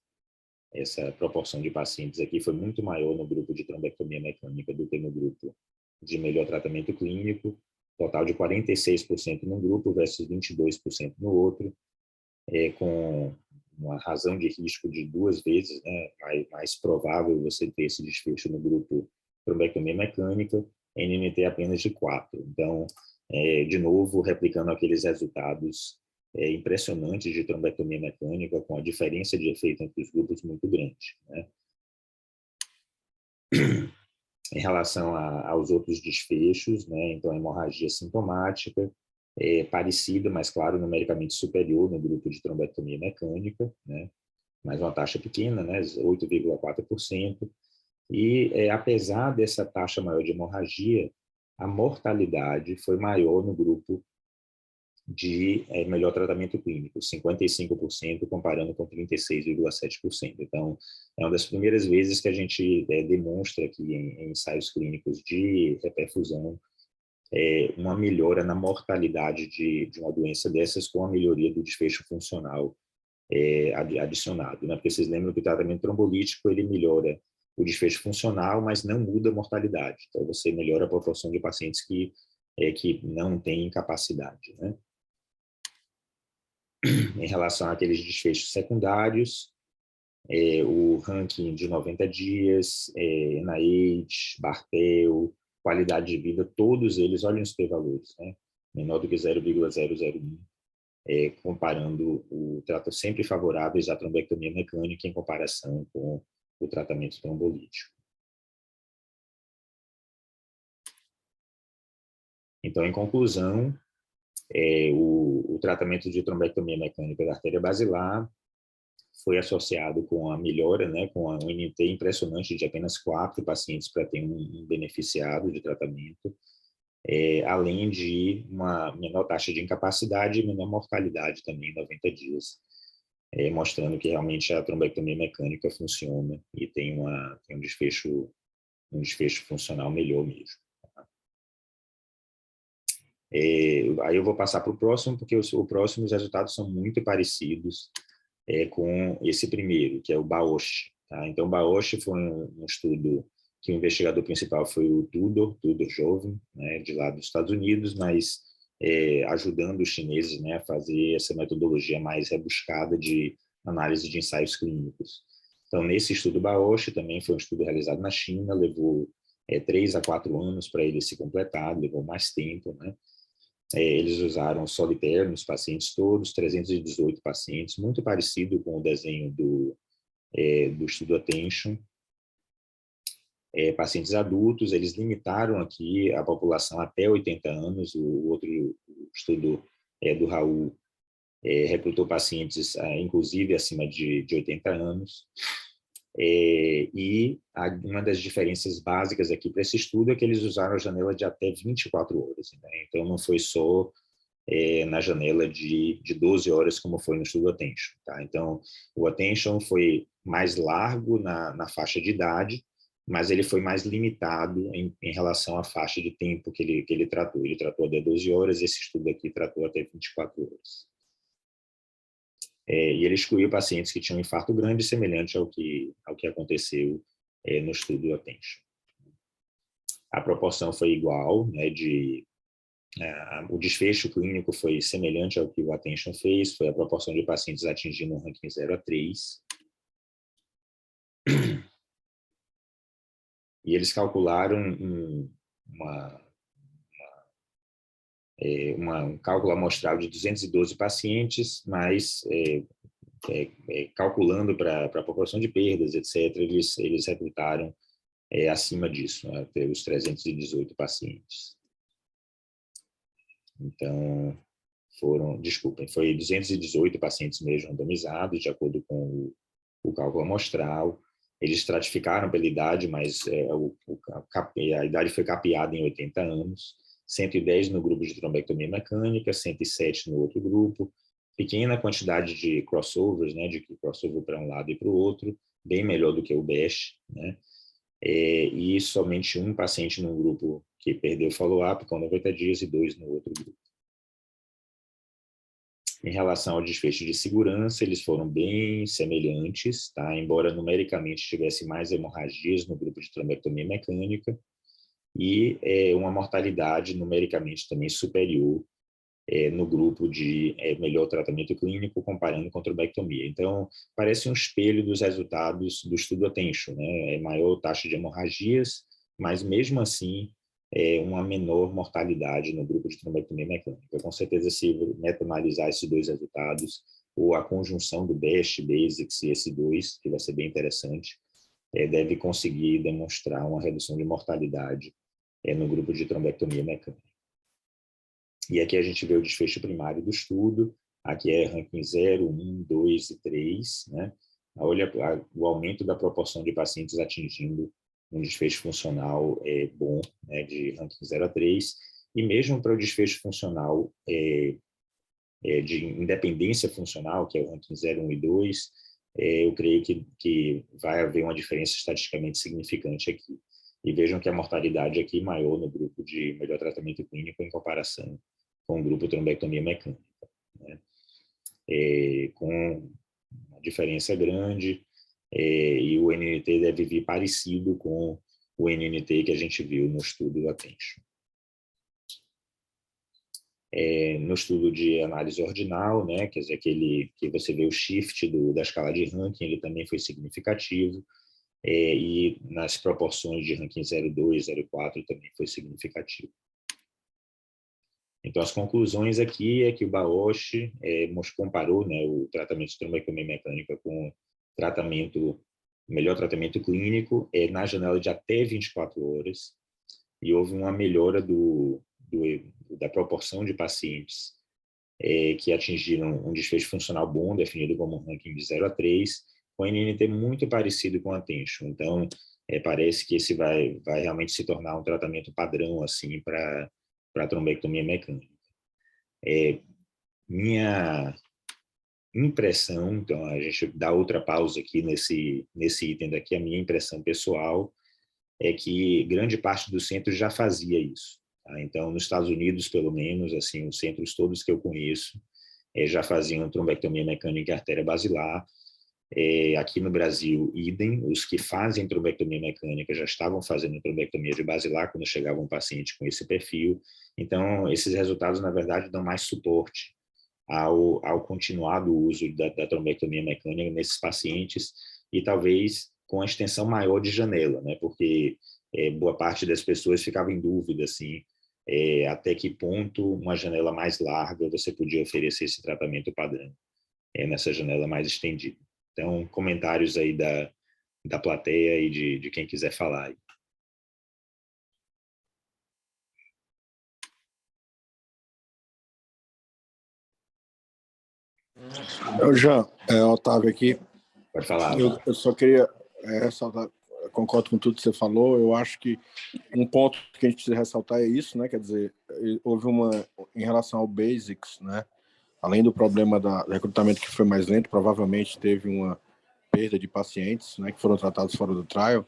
Essa proporção de pacientes aqui foi muito maior no grupo de trombectomia mecânica do que no grupo de melhor tratamento clínico, total de 46% num grupo versus 22% no outro, com uma razão de risco de 2 vezes, né, mais provável você ter esse desfecho no grupo trombectomia mecânica, NNT apenas de 4. Então, de novo, replicando aqueles resultados impressionantes de trombectomia mecânica, com a diferença de efeito entre os grupos muito grande, né? Em relação aos outros desfechos, né, então a hemorragia sintomática, parecida, mas claro, numericamente superior no grupo de trombectomia mecânica, né, mas uma taxa pequena, né, 8,4%, e apesar dessa taxa maior de hemorragia, a mortalidade foi maior no grupo de melhor tratamento clínico, 55%, comparando com 36,7%. Então, é uma das primeiras vezes que a gente demonstra aqui em ensaios clínicos de reperfusão uma melhora na mortalidade de uma doença dessas com a melhoria do desfecho funcional adicionado, né? Porque vocês lembram que o tratamento trombolítico ele melhora o desfecho funcional, mas não muda a mortalidade. Então, você melhora a proporção de pacientes que não têm incapacidade, né? Em relação àqueles desfechos secundários, o ranking de 90 dias, NIH, Bartel, qualidade de vida, todos eles, olhem os p-valores, né? Menor do que 0,001, comparando o tratamento sempre favoráveis à trombectomia mecânica em comparação com o tratamento trombolítico. Então, em conclusão, o tratamento de trombectomia mecânica da artéria basilar foi associado com a melhora, né, com um NT impressionante de apenas 4 pacientes para ter um beneficiado de tratamento, além de uma menor taxa de incapacidade e menor mortalidade também em 90 dias, mostrando que realmente a trombectomia mecânica funciona e tem um desfecho funcional melhor mesmo. Aí eu vou passar para o próximo, porque o próximo os resultados são muito parecidos com esse primeiro, que é o Bausch. Tá? Então, o Bausch foi um estudo que o investigador principal foi o Tudor Jovem, né, de lá dos Estados Unidos, mas ajudando os chineses, né, a fazer essa metodologia mais rebuscada de análise de ensaios clínicos. Então, nesse estudo Bausch, também foi um estudo realizado na China, levou 3 a 4 anos para ele se completar, levou mais tempo, né? Eles usaram solitaire nos pacientes todos, 318 pacientes, muito parecido com o desenho do estudo Attention. Pacientes adultos, eles limitaram aqui a população até 80 anos, o outro estudo do Raul recrutou pacientes, inclusive, acima de 80 anos. E uma das diferenças básicas aqui para esse estudo é que eles usaram a janela de até 24 horas. Né? Então, não foi só na janela de 12 horas, como foi no estudo Attention. Tá? Então, o Attention foi mais largo na faixa de idade, mas ele foi mais limitado em relação à faixa de tempo que ele tratou. Ele tratou até 12 horas, esse estudo aqui tratou até 24 horas. E ele excluiu pacientes que tinham infarto grande, semelhante ao que aconteceu no estudo Attention. A proporção foi igual, né, o desfecho clínico foi semelhante ao que o Attention fez, foi a proporção de pacientes atingindo um ranking 0 a 3. E eles calcularam um cálculo amostral de 212 pacientes, mas calculando para a proporção de perdas, etc., eles recrutaram acima disso, né, até os 318 pacientes. Então, foi 218 pacientes mesmo randomizados, de acordo com o cálculo amostral. Eles estratificaram pela idade, mas a idade foi capeada em 80 anos, 110 no grupo de trombectomia mecânica, 107 no outro grupo, pequena quantidade de crossovers, né, de crossover para um lado e para o outro, bem melhor do que o BESH, né, e somente um paciente num grupo que perdeu follow-up com 90 dias e 2 no outro grupo. Em relação ao desfecho de segurança, eles foram bem semelhantes, tá? Embora numericamente tivesse mais hemorragias no grupo de trombectomia mecânica e uma mortalidade numericamente também superior no grupo de melhor tratamento clínico comparando com trombectomia. Então, parece um espelho dos resultados do estudo Attention, né? Maior taxa de hemorragias, mas mesmo assim uma menor mortalidade no grupo de trombectomia mecânica. Com certeza, se meta-analisar esses dois resultados, ou a conjunção do BESH, BASICS e esse 2, que vai ser bem interessante, deve conseguir demonstrar uma redução de mortalidade no grupo de trombectomia mecânica. E aqui a gente vê o desfecho primário do estudo, aqui é ranking 0, 1, 2 e 3, né? Olha o aumento da proporção de pacientes atingindo um desfecho funcional bom, né, de ranking 0 a 3, e mesmo para o desfecho funcional de independência funcional, que é o ranking 0, 1 e 2, eu creio que vai haver uma diferença estatisticamente significante aqui. E vejam que a mortalidade aqui é maior no grupo de melhor tratamento clínico em comparação com o grupo trombectomia mecânica, né? Com uma diferença grande, e o NNT deve vir parecido com o NNT que a gente viu no estudo Attention. No estudo de análise ordinal, né, quer dizer, aquele que você vê o shift da escala de ranking, ele também foi significativo, e nas proporções de ranking 0,2, 0,4 também foi significativo. Então, as conclusões aqui é que o Bausch comparou, né, o tratamento de trombectomia mecânica com melhor tratamento clínico na janela de até 24 horas, e houve uma melhora da proporção de pacientes que atingiram um desfecho funcional bom, definido como um ranking de 0 a 3, com NNT muito parecido com a Attention. Então, parece que esse vai realmente se tornar um tratamento padrão assim, para a trombectomia mecânica. Minha impressão, então a gente dá outra pausa aqui nesse item daqui, a minha impressão pessoal é que grande parte dos centros já fazia isso. Tá? Então, nos Estados Unidos, pelo menos, assim, os centros todos que eu conheço já faziam trombectomia mecânica e artéria basilar. Aqui no Brasil, idem, os que fazem trombectomia mecânica já estavam fazendo trombectomia de basilar quando chegava um paciente com esse perfil. Então, esses resultados, na verdade, dão mais suporte ao continuado uso da trombectomia mecânica nesses pacientes e talvez com a extensão maior de janela, né? Porque boa parte das pessoas ficava em dúvida, assim, até que ponto uma janela mais larga você podia oferecer esse tratamento padrão nessa janela mais estendida. Então, comentários aí da plateia e de quem quiser falar aí. Jean, Otávio aqui. Pode falar. Eu só queria ressaltar, concordo com tudo que você falou. Eu acho que um ponto que a gente precisa ressaltar é isso, né? Quer dizer, houve em relação ao Basics, né? Além do problema do recrutamento que foi mais lento, provavelmente teve uma perda de pacientes, né, que foram tratados fora do trial,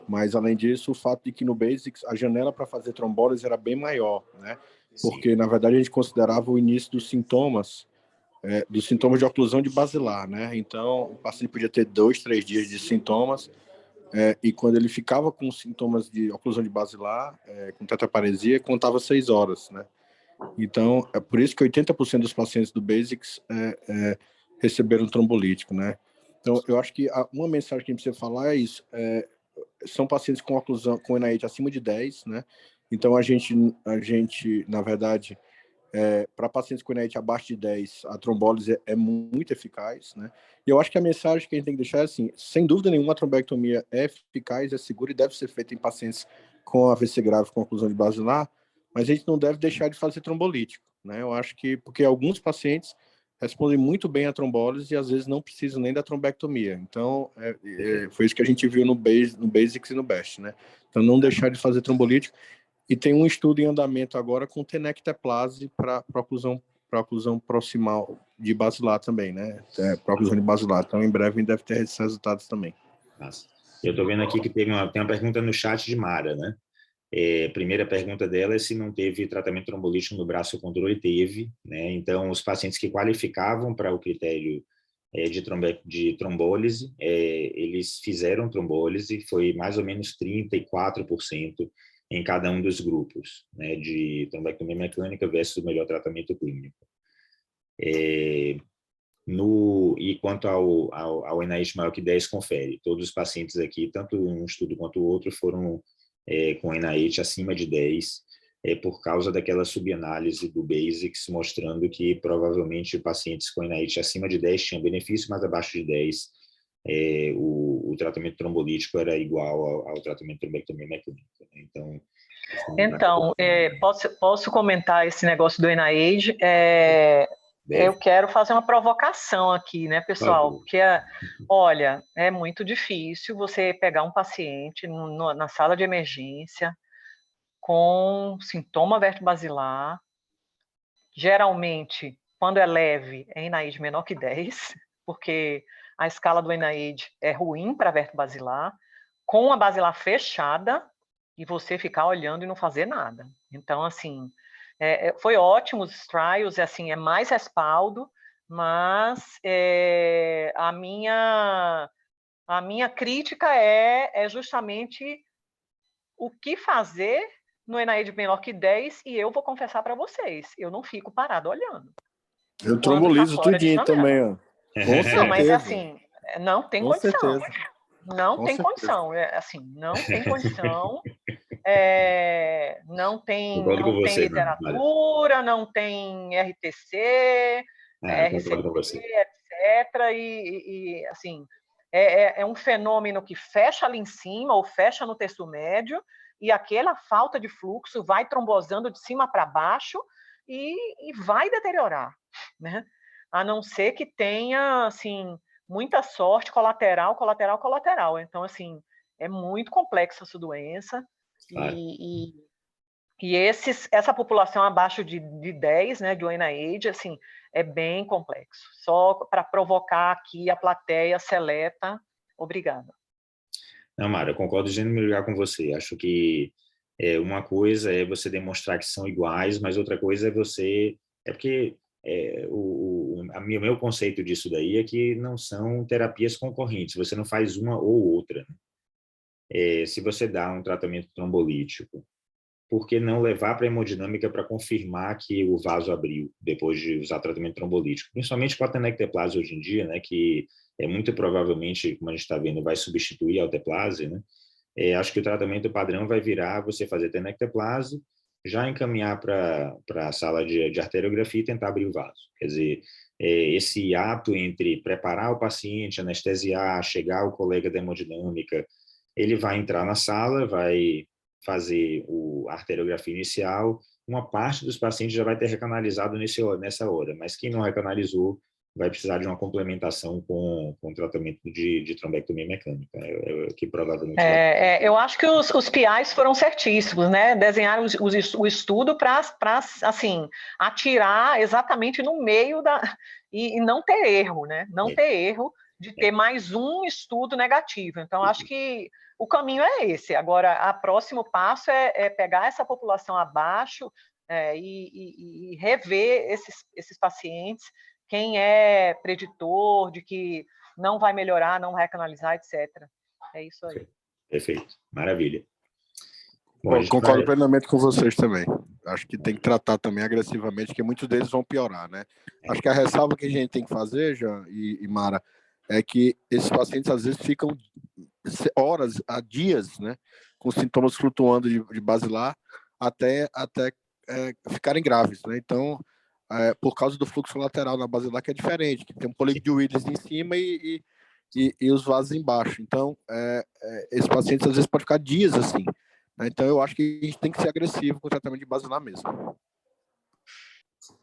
mas além disso, o fato de que no Basics a janela para fazer trombólise era bem maior, né? Porque na verdade a gente considerava o início dos sintomas de oclusão de basilar, né? Então o paciente podia ter 2, 3 dias de sintomas e quando ele ficava com sintomas de oclusão de basilar, com tetraparesia, contava 6 horas, né? Então, é por isso que 80% dos pacientes do Basics receberam trombolítico, né? Então, eu acho que uma mensagem que a gente precisa falar é isso. São pacientes com oclusão, com NIH acima de 10, né? Então, a gente na verdade, para pacientes com NIH abaixo de 10, a trombólise é muito eficaz, né? E eu acho que a mensagem que a gente tem que deixar é assim, sem dúvida nenhuma, a trombectomia é eficaz, é segura e deve ser feita em pacientes com AVC grave com oclusão de basilar, mas a gente não deve deixar de fazer trombolítico, né? Eu acho que, porque alguns pacientes respondem muito bem à trombólise e às vezes não precisam nem da trombectomia. Então, foi isso que a gente viu no Basics e no BEST, né? Então, não deixar de fazer trombolítico. E tem um estudo em andamento agora com tenecteplase para oclusão proximal de basilar também, né? Para oclusão de basilar. Então, em breve, deve ter esses resultados também. Nossa. Eu estou vendo aqui que tem uma pergunta no chat de Mara, né? A primeira pergunta dela é se não teve tratamento trombolítico no braço controle. Teve, né? Então, os pacientes que qualificavam para o critério de trombólise, eles fizeram trombólise, foi mais ou menos 34% em cada um dos grupos, né, de trombectomia mecânica versus o melhor tratamento clínico. E quanto ao NIH maior que 10, confere. Todos os pacientes aqui, tanto um estudo quanto o outro, foram com NIH acima de 10, por causa daquela subanálise do Basics, mostrando que provavelmente pacientes com NIH acima de 10 tinham benefício, mas abaixo de 10 o tratamento trombolítico era igual ao tratamento de trombectomia mecânica. Então, posso comentar esse negócio do NIH? Eu quero fazer uma provocação aqui, né, pessoal? Porque, olha, é muito difícil você pegar um paciente na sala de emergência com sintoma vertebasilar. Geralmente, quando é leve, é NIH menor que 10, porque a escala do NIH é ruim para vertebasilar, com a basilar fechada, e você ficar olhando e não fazer nada. Então, assim, foi ótimo os trials, assim, é mais respaldo, mas a minha crítica é justamente o que fazer no NIH menor que 10, e eu vou confessar para vocês, eu não fico parado olhando. Eu trombolizo tudinho também, ó. Não, mas assim, não tem condição. Certeza. Não tem condição, assim, não tem condição. Não tem literatura, não tem RTC, RCT, etc. E assim, é um fenômeno que fecha ali em cima ou fecha no terço médio, e aquela falta de fluxo vai trombosando de cima para baixo e vai deteriorar, né? A não ser que tenha, assim, muita sorte colateral. Então, assim, é muito complexa essa doença. E essa população abaixo de 10, né, de NIH, assim, é bem complexo. Só para provocar aqui a plateia seleta. Obrigada. Não, Mara, eu concordo de me ligar com você. Acho que Uma coisa é você demonstrar que são iguais, mas outra coisa é você... É porque meu conceito disso daí é que não são terapias concorrentes, você não faz uma ou outra. Se você dá um tratamento trombolítico, por que não levar para a hemodinâmica para confirmar que o vaso abriu depois de usar tratamento trombolítico? Principalmente com a tenecteplase hoje em dia, né, que muito provavelmente, como a gente está vendo, vai substituir a alteplase, né? Acho que o tratamento padrão vai virar você fazer tenecteplase, já encaminhar para a sala de arteriografia e tentar abrir o vaso. Quer dizer, esse ato entre preparar o paciente, anestesiar, chegar o colega da hemodinâmica, ele vai entrar na sala, vai fazer a arteriografia inicial, uma parte dos pacientes já vai ter recanalizado nessa hora, mas quem não recanalizou vai precisar de uma complementação com tratamento de trombectomia mecânica, que provavelmente eu acho que os PIs foram certíssimos, né? Desenharam o estudo para assim, atirar exatamente no meio e não ter erro, né? Não ter erro de ter mais um estudo negativo. Então, acho que o caminho é esse. Agora, o próximo passo é pegar essa população abaixo e rever esses pacientes, quem é preditor de que não vai melhorar, não vai recanalizar, etc. É isso aí. Perfeito, maravilha. Bom, concordo plenamente com vocês também. Acho que tem que tratar também agressivamente, porque muitos deles vão piorar, né? Acho que a ressalva que a gente tem que fazer, Jean e Mara, é que esses pacientes às vezes ficam horas, a dias, né, com sintomas flutuando de basilar até ficarem graves, né? Então, por causa do fluxo lateral na basilar, que é diferente, que tem um polígono de Willis em cima e os vasos embaixo. Então, esses pacientes às vezes podem ficar dias assim, né? Então, eu acho que a gente tem que ser agressivo com o tratamento de basilar mesmo.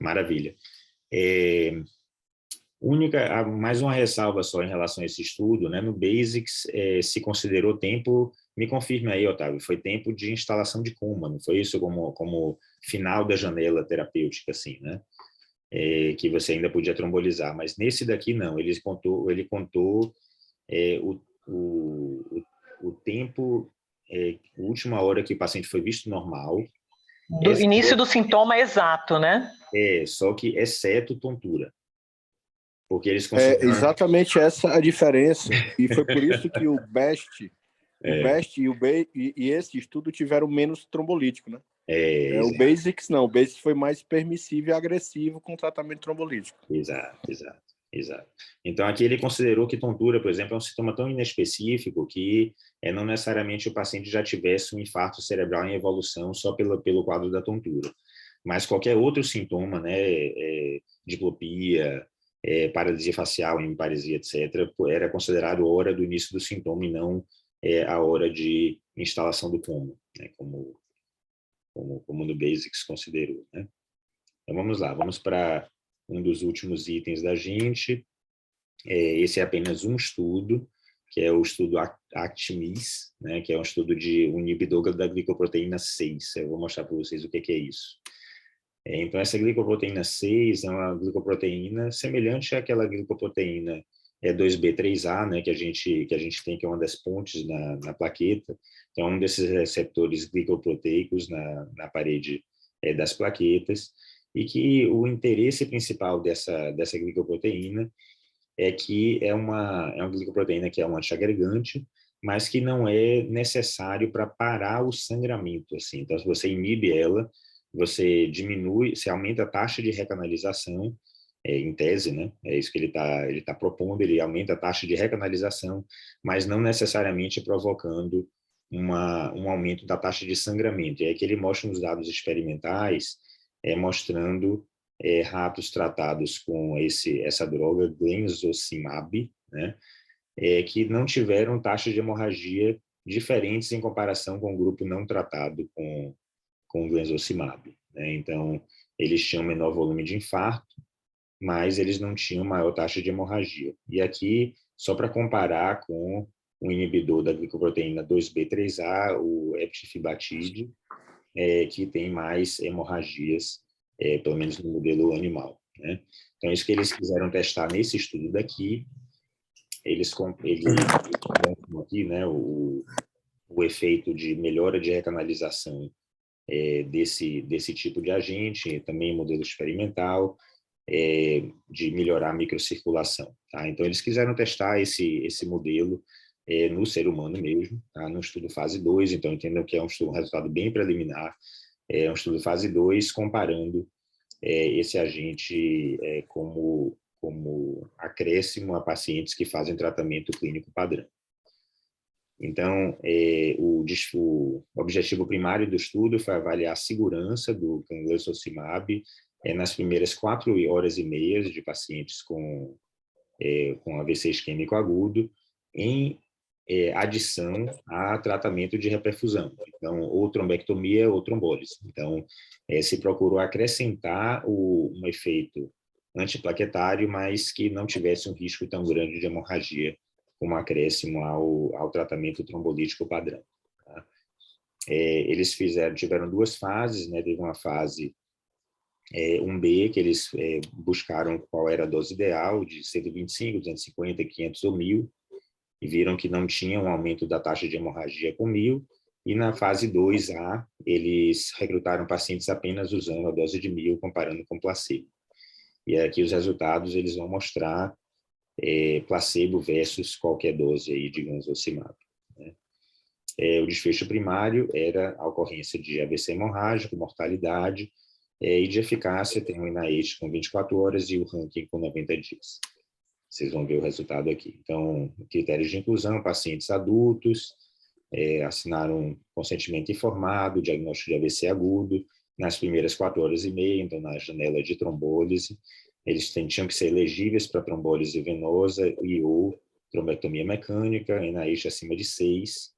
Maravilha. Mais uma ressalva só em relação a esse estudo, né? No BASICS se considerou tempo, me confirme aí, Otávio, foi tempo de instalação de coma, não foi isso como final da janela terapêutica, assim, né? Que você ainda podia trombolizar, mas nesse daqui não, ele contou o tempo, a última hora que o paciente foi visto normal. Do início do sintoma exato, né? Só que exceto tontura. Porque eles consideram... exatamente essa a diferença, e foi por isso que o BEST e esse estudo tiveram menos trombolítico, né? O BASICS não, o BASICS foi mais permissivo e agressivo com o tratamento trombolítico. Exato. Então, aqui ele considerou que tontura, por exemplo, é um sintoma tão inespecífico que não necessariamente o paciente já tivesse um infarto cerebral em evolução só pelo quadro da tontura. Mas qualquer outro sintoma, né, diplopia, paralisia facial, hemiparesia, etc., era considerado a hora do início do sintoma e não a hora de instalação do coma, né, como no BASICS considerou, né? Então, vamos lá, vamos para um dos últimos itens da gente. Esse é apenas um estudo, que é o estudo ACTMIS, né, que é um estudo de um inibidor da glicoproteína 6. Eu vou mostrar para vocês o que é isso. Então, essa glicoproteína 6 é uma glicoproteína semelhante àquela glicoproteína 2B3A, né, que a gente tem, que é uma das pontes na plaqueta. Então, um desses receptores glicoproteicos na parede das plaquetas, e que o interesse principal dessa glicoproteína é que é uma glicoproteína que é um antiagregante, mas que não é necessário para parar o sangramento, assim. Então, se você inibe ela, você aumenta a taxa de recanalização, em tese, né? É isso que ele tá propondo, ele aumenta a taxa de recanalização, mas não necessariamente provocando um aumento da taxa de sangramento. E é que ele mostra nos dados experimentais, mostrando ratos tratados com essa droga, glenzocimab, né? Que não tiveram taxas de hemorragia diferentes em comparação com o grupo não tratado com glenzocimab, né? Então, eles tinham menor volume de infarto, mas eles não tinham maior taxa de hemorragia. E aqui, só para comparar com o inibidor da glicoproteína 2B3A, o eptifibatide, que tem mais hemorragias, pelo menos no modelo animal, né? Então, isso que eles quiseram testar nesse estudo daqui, eles aqui, né, o efeito de melhora de recanalização desse tipo de agente, também modelo experimental, de melhorar a microcirculação. Tá? Então, eles quiseram testar esse modelo no ser humano mesmo, tá? No estudo fase 2, então entendam que é um resultado bem preliminar, é um estudo fase 2 comparando esse agente como acréscimo a pacientes que fazem tratamento clínico padrão. Então, o objetivo primário do estudo foi avaliar a segurança do camglesocimab nas primeiras 4 horas e meia de pacientes com AVC isquêmico agudo, em adição a tratamento de reperfusão. Então, ou trombectomia ou trombólise. Então, se procurou acrescentar um efeito antiplaquetário, mas que não tivesse um risco tão grande de hemorragia como acréscimo ao tratamento trombolítico padrão. Tá? Eles tiveram 2 fases, né? Teve uma fase 1B, que eles buscaram qual era a dose ideal, de 125, 250, 500 ou 1.000, e viram que não tinha um aumento da taxa de hemorragia com 1.000, e na fase 2A, eles recrutaram pacientes apenas usando a dose de 1.000, comparando com placebo. E aqui os resultados eles vão mostrar placebo versus qualquer dose aí de ganzocimab. Né? O desfecho primário era a ocorrência de AVC hemorrágico, mortalidade, e de eficácia tem o NIH com 24 horas e o ranking com 90 dias. Vocês vão ver o resultado aqui. Então, critérios de inclusão, pacientes adultos, assinaram consentimento informado, diagnóstico de AVC agudo, nas primeiras 4 horas e meia, então na janela de trombólise. Eles tinham que ser elegíveis para trombólise venosa e ou trombectomia mecânica, NIH acima de 6,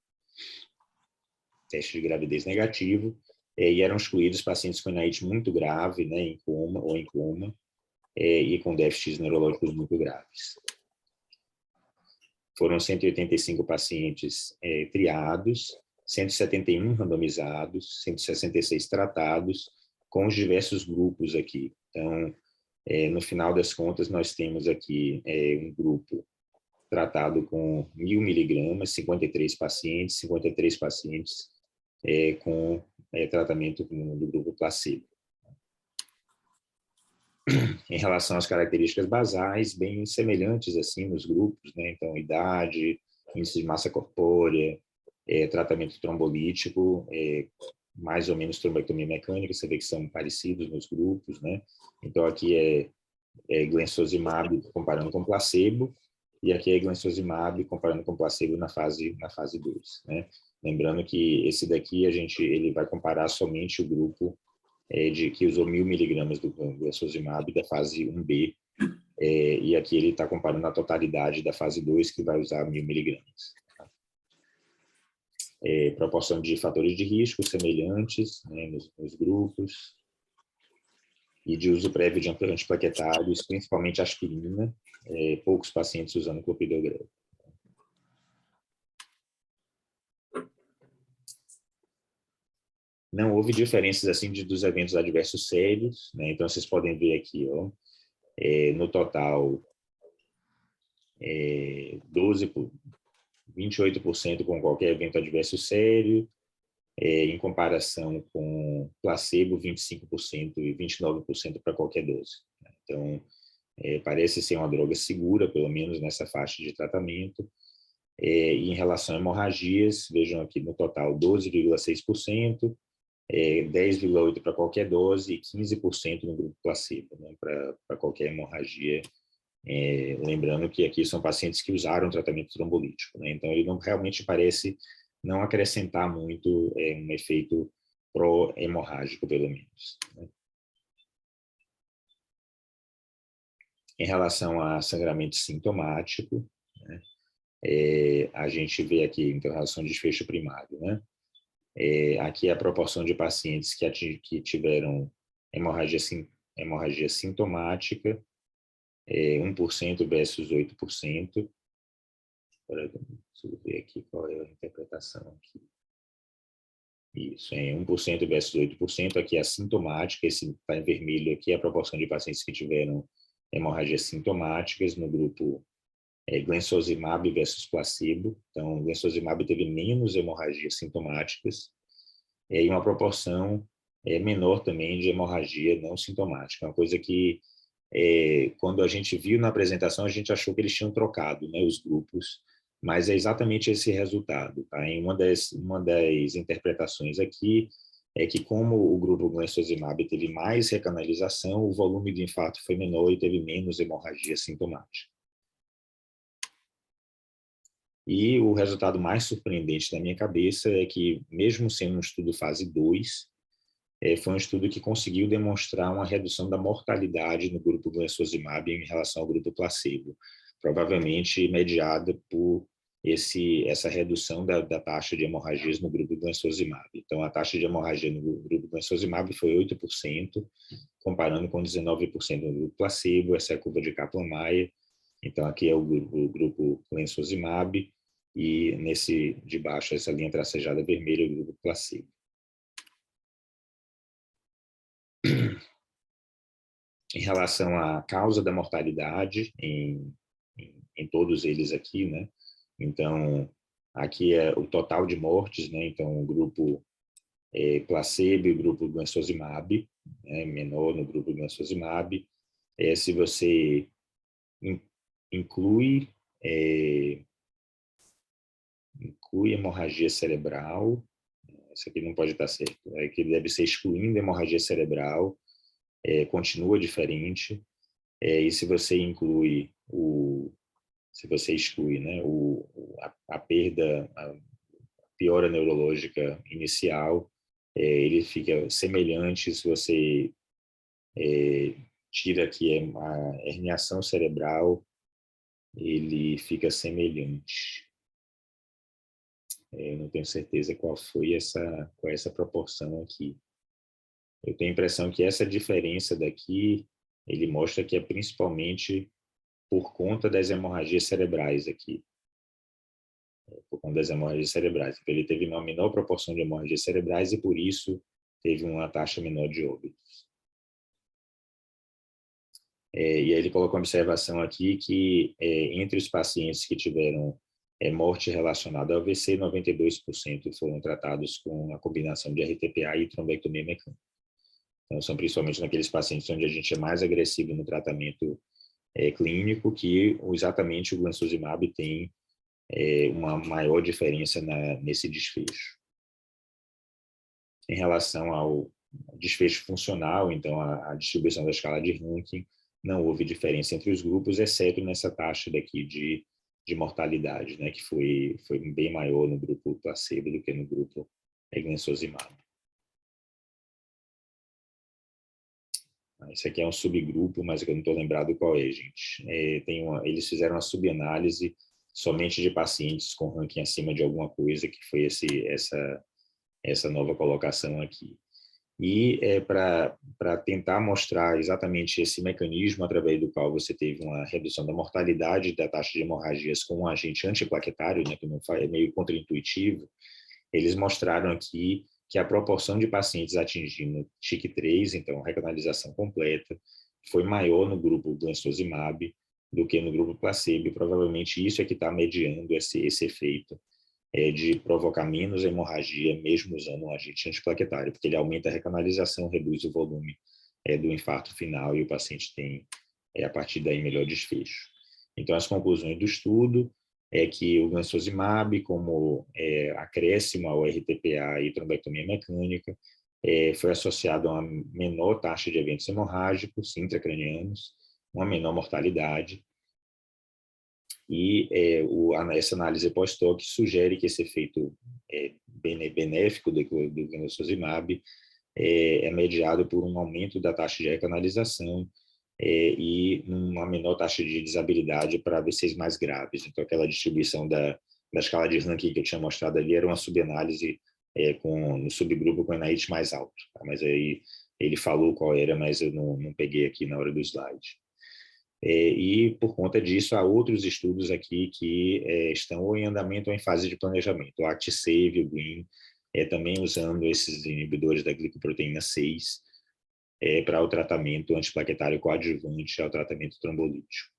teste de gravidez negativo, e eram excluídos pacientes com NIH muito grave, né, em coma, e com déficits neurológicos muito graves. Foram 185 pacientes triados, 171 randomizados, 166 tratados, com os diversos grupos aqui. Então, no final das contas, nós temos aqui um grupo tratado com 1.000 miligramas, 53 pacientes com tratamento do grupo placebo. Em relação às características basais, bem semelhantes assim nos grupos, né? Então, idade, índice de massa corpórea, tratamento trombolítico, mais ou menos trombectomia mecânica, você vê que são parecidos nos grupos, né? Então, aqui é glensosimab comparando com placebo, e aqui é glensosimab comparando com placebo na fase 2, né? Lembrando que esse daqui ele vai comparar somente o grupo que usou 1.000 miligramas do glensosimab da fase 1B, e aqui ele está comparando a totalidade da fase 2, que vai usar 1.000 miligramas. Proporção de fatores de risco semelhantes, né, nos grupos, e de uso prévio de antiplaquetários, principalmente aspirina, poucos pacientes usando clopidogrel. Não houve diferenças assim dos eventos adversos sérios, né? Então vocês podem ver aqui, ó, no total 28% com qualquer evento adverso sério, em comparação com placebo 25% e 29% para qualquer dose. Então parece ser uma droga segura, pelo menos nessa faixa de tratamento. E em relação a hemorragias, vejam aqui no total 12,6%, 10,8% para qualquer dose e 15% no grupo placebo, né, para qualquer hemorragia. Lembrando que aqui são pacientes que usaram tratamento trombolítico, né, então ele realmente parece não acrescentar muito um efeito pró-hemorrágico, pelo menos. Né. Em relação a sangramento sintomático, né, a gente vê aqui em relação ao desfecho primário, né? Aqui é a proporção de pacientes que tiveram hemorragia sintomática, 1% versus 8%. Deixa eu ver aqui qual é a interpretação aqui. Isso, 1% versus 8%, aqui é assintomática, esse está em vermelho aqui é a proporção de pacientes que tiveram hemorragias sintomáticas no grupo Glensosimab versus placebo. Então, o glensosimab teve menos hemorragias sintomáticas e uma proporção menor também de hemorragia não sintomática. Uma coisa que, quando a gente viu na apresentação, a gente achou que eles tinham trocado, né, os grupos, mas é exatamente esse resultado. Tá? Em uma das interpretações aqui é que, como o grupo glensosimab teve mais recanalização, o volume de infarto foi menor e teve menos hemorragia sintomática. E o resultado mais surpreendente da minha cabeça é que, mesmo sendo um estudo fase 2, foi um estudo que conseguiu demonstrar uma redução da mortalidade no grupo glensosimab em relação ao grupo placebo, provavelmente mediada por essa redução da taxa de hemorragias no grupo glensosimab. Então, a taxa de hemorragia no grupo glensosimab foi 8%, comparando com 19% no grupo placebo. Essa é a curva de Kaplan-Meier. Então, aqui é o grupo glensosimab, e nesse de baixo, essa linha tracejada vermelha, o grupo placebo. Em relação à causa da mortalidade, em todos eles aqui, né? Então, aqui é o total de mortes, né? Então, o grupo placebo e o grupo glensosimab, né? Menor no grupo glensosimab. Se você inclui hemorragia cerebral, isso aqui não pode estar certo, que deve ser excluindo hemorragia cerebral, continua diferente, e se você exclui, né, a perda, a piora neurológica inicial, ele fica semelhante. Se você tira aqui a herniação cerebral, ele fica semelhante. Eu não tenho certeza qual é essa proporção aqui. Eu tenho a impressão que essa diferença daqui, ele mostra que é principalmente por conta das hemorragias cerebrais aqui. Por conta das hemorragias cerebrais. Então, ele teve uma menor proporção de hemorragias cerebrais e, por isso, teve uma taxa menor de óbitos. E aí ele colocou uma observação aqui que, entre os pacientes que tiveram morte relacionada ao AVC, 92% foram tratados com a combinação de RTPA e trombectomia mecânica. Então, são principalmente naqueles pacientes onde a gente é mais agressivo no tratamento clínico que exatamente o glensosimab tem uma maior diferença nesse desfecho. Em relação ao desfecho funcional, então, a distribuição da escala de Rankin, não houve diferença entre os grupos, exceto nessa taxa daqui de mortalidade, né, que foi bem maior no grupo placebo do que no grupo glensosimab. Esse aqui é um subgrupo, mas eu não estou lembrado qual é, gente. Eles fizeram uma subanálise somente de pacientes com ranking acima de alguma coisa, que foi essa nova colocação aqui. E para tentar mostrar exatamente esse mecanismo através do qual você teve uma redução da mortalidade da taxa de hemorragias com um agente antiplaquetário, né, que não é meio contraintuitivo, eles mostraram aqui que a proporção de pacientes atingindo TIC3, então recanalização completa, foi maior no grupo glensosimab do que no grupo placebo, e provavelmente isso é que está mediando esse efeito de provocar menos hemorragia, mesmo usando um agente antiplaquetário, porque ele aumenta a recanalização, reduz o volume do infarto final, e o paciente tem, a partir daí, melhor desfecho. Então, as conclusões do estudo é que o glensosimab, como acréscimo ao RTPA e trombectomia mecânica, foi associado a uma menor taxa de eventos hemorrágicos intracranianos, uma menor mortalidade, e essa análise pós-hoc sugere que esse efeito benéfico do glensosimab é mediado por um aumento da taxa de recanalização e uma menor taxa de desabilidade para AVCs mais graves. Então, aquela distribuição da escala de Rankin que eu tinha mostrado ali era uma subanálise no subgrupo com NIH mais alto. Tá? Mas aí ele falou qual era, mas eu não peguei aqui na hora do slide. E, por conta disso, há outros estudos aqui que estão ou em andamento ou em fase de planejamento. O ACT-SAVE, o GREEN, também usando esses inibidores da glicoproteína 6 para o tratamento antiplaquetário coadjuvante ao tratamento trombolítico.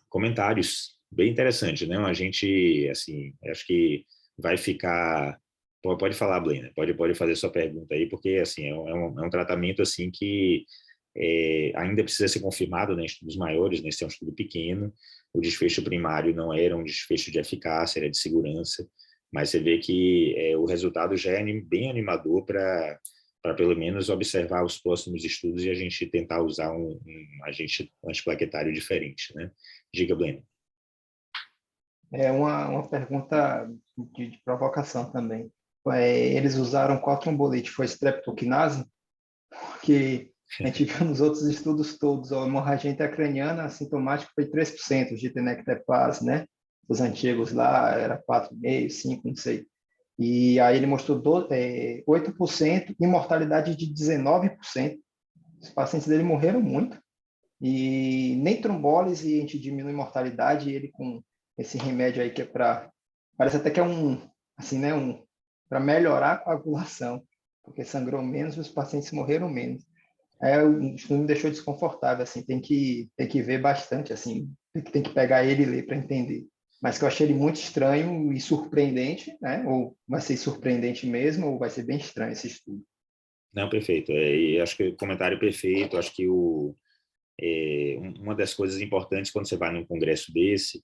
Comentários, bem interessante, né? A gente, assim, acho que vai ficar... Pode falar, Blena, pode fazer sua pergunta aí, porque, assim, é um tratamento, assim, que ainda precisa ser confirmado, né, em estudos maiores, né? Esse é um estudo pequeno, o desfecho primário não era um desfecho de eficácia, era de segurança, mas você vê que o resultado já é bem animador para pelo menos observar os próximos estudos e a gente tentar usar um agente antiplaquetário diferente, né? Diga, Blena. É uma pergunta de provocação também. Eles usaram qual trombolite? Foi streptokinase? Porque a gente viu nos outros estudos todos, a hemorragia intracraniana assintomática foi 3% de tenecteplase, né? Os antigos lá era 4,5%, 5%, não sei. E aí ele mostrou 8% e mortalidade de 19%. Os pacientes dele morreram muito. E nem trombólise a gente diminui mortalidade, ele com esse remédio aí que é para... Parece até que é assim, né? Para melhorar a coagulação, porque sangrou menos e os pacientes morreram menos. O estudo me deixou desconfortável, assim, tem que ver bastante, assim, tem que pegar ele e ler para entender. Mas que eu achei ele muito estranho e surpreendente, né? Ou vai ser surpreendente mesmo, ou vai ser bem estranho esse estudo. Não, perfeito. E acho que o comentário é perfeito. Acho que uma das coisas importantes quando você vai num congresso desse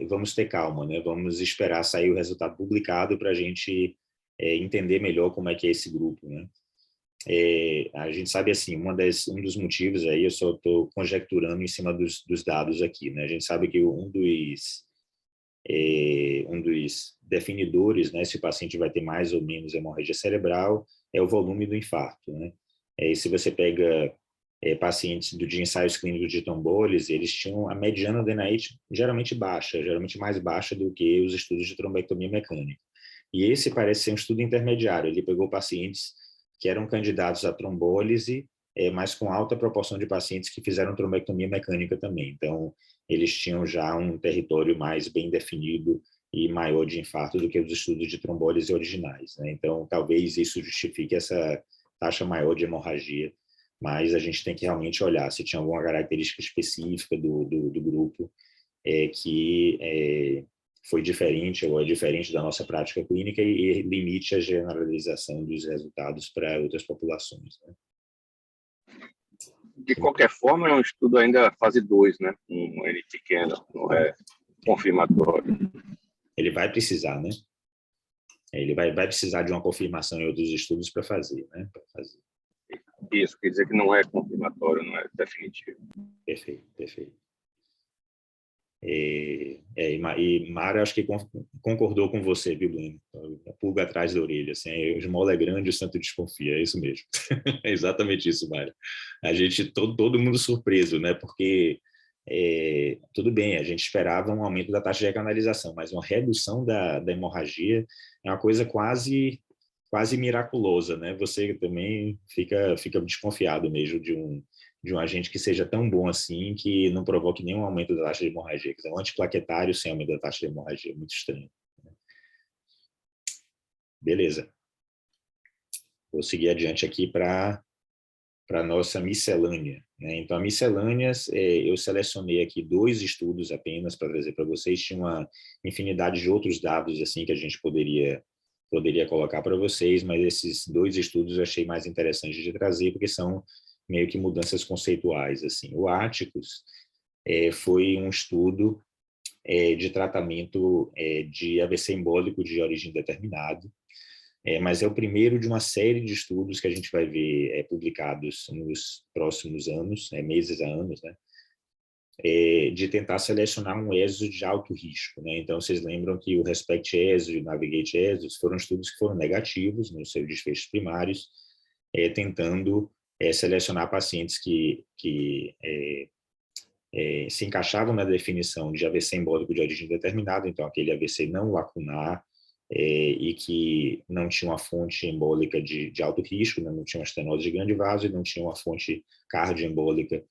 vamos ter calma, né? Vamos esperar sair o resultado publicado para a gente entender melhor como é que é esse grupo, né? A gente sabe assim, um dos motivos aí, eu só estou conjecturando em cima dos dados aqui, né? A gente sabe que um dos definidores, né, se o paciente vai ter mais ou menos hemorragia cerebral, é o volume do infarto, né? E se você pega pacientes de ensaios clínicos de trombólise, eles tinham a mediana da NIH geralmente baixa, geralmente mais baixa do que os estudos de trombectomia mecânica. E esse parece ser um estudo intermediário, ele pegou pacientes que eram candidatos à trombólise, mas com alta proporção de pacientes que fizeram trombectomia mecânica também. Então, eles tinham já um território mais bem definido e maior de infarto do que os estudos de trombólise originais, né? Então, talvez isso justifique essa taxa maior de hemorragia, mas a gente tem que realmente olhar se tinha alguma característica específica do grupo que foi diferente ou é diferente da nossa prática clínica e limite a generalização dos resultados para outras populações, né? De qualquer forma, é um estudo ainda fase 2, né? Um N pequeno, não é confirmatório. Ele vai precisar, né? Ele vai precisar de uma confirmação em outros estudos para fazer, né? Isso, quer dizer que não é confirmatório, não é definitivo. Perfeito, perfeito. E Mara, acho que concordou com você, viu, Bruno? A pulga atrás da orelha. Assim, o esmola é grande, o santo desconfia, é isso mesmo. É exatamente isso, Mara. A gente, todo mundo surpreso, né? Porque, tudo bem, a gente esperava um aumento da taxa de recanalização, mas uma redução da hemorragia é uma coisa quase miraculosa, né? Você também fica desconfiado mesmo de um agente que seja tão bom assim, que não provoque nenhum aumento da taxa de hemorragia. Quer dizer, um antiplaquetário sem aumento da taxa de hemorragia, muito estranho. Beleza. Vou seguir adiante aqui para a nossa miscelânea, né? Então, a miscelânea, eu selecionei aqui 2 estudos apenas para trazer para vocês. Tinha uma infinidade de outros dados assim que a gente poderia colocar para vocês, mas esses 2 estudos eu achei mais interessantes de trazer, porque são meio que mudanças conceituais, assim. O Atticus foi um estudo de tratamento de AVC embólico de origem determinada, mas é o primeiro de uma série de estudos que a gente vai ver publicados nos próximos anos, meses a anos, né? De tentar selecionar um ESO de alto risco, né? Então, vocês lembram que o RESPECT-ESO e o NAVIGATE-ESO foram estudos que foram negativos nos seus desfechos primários, tentando selecionar pacientes que se encaixavam na definição de AVC embólico de origem determinada, então aquele AVC não lacunar e que não tinha uma fonte embólica de alto risco, né? Não tinha uma estenose de grande vaso e não tinha uma fonte cardioembólica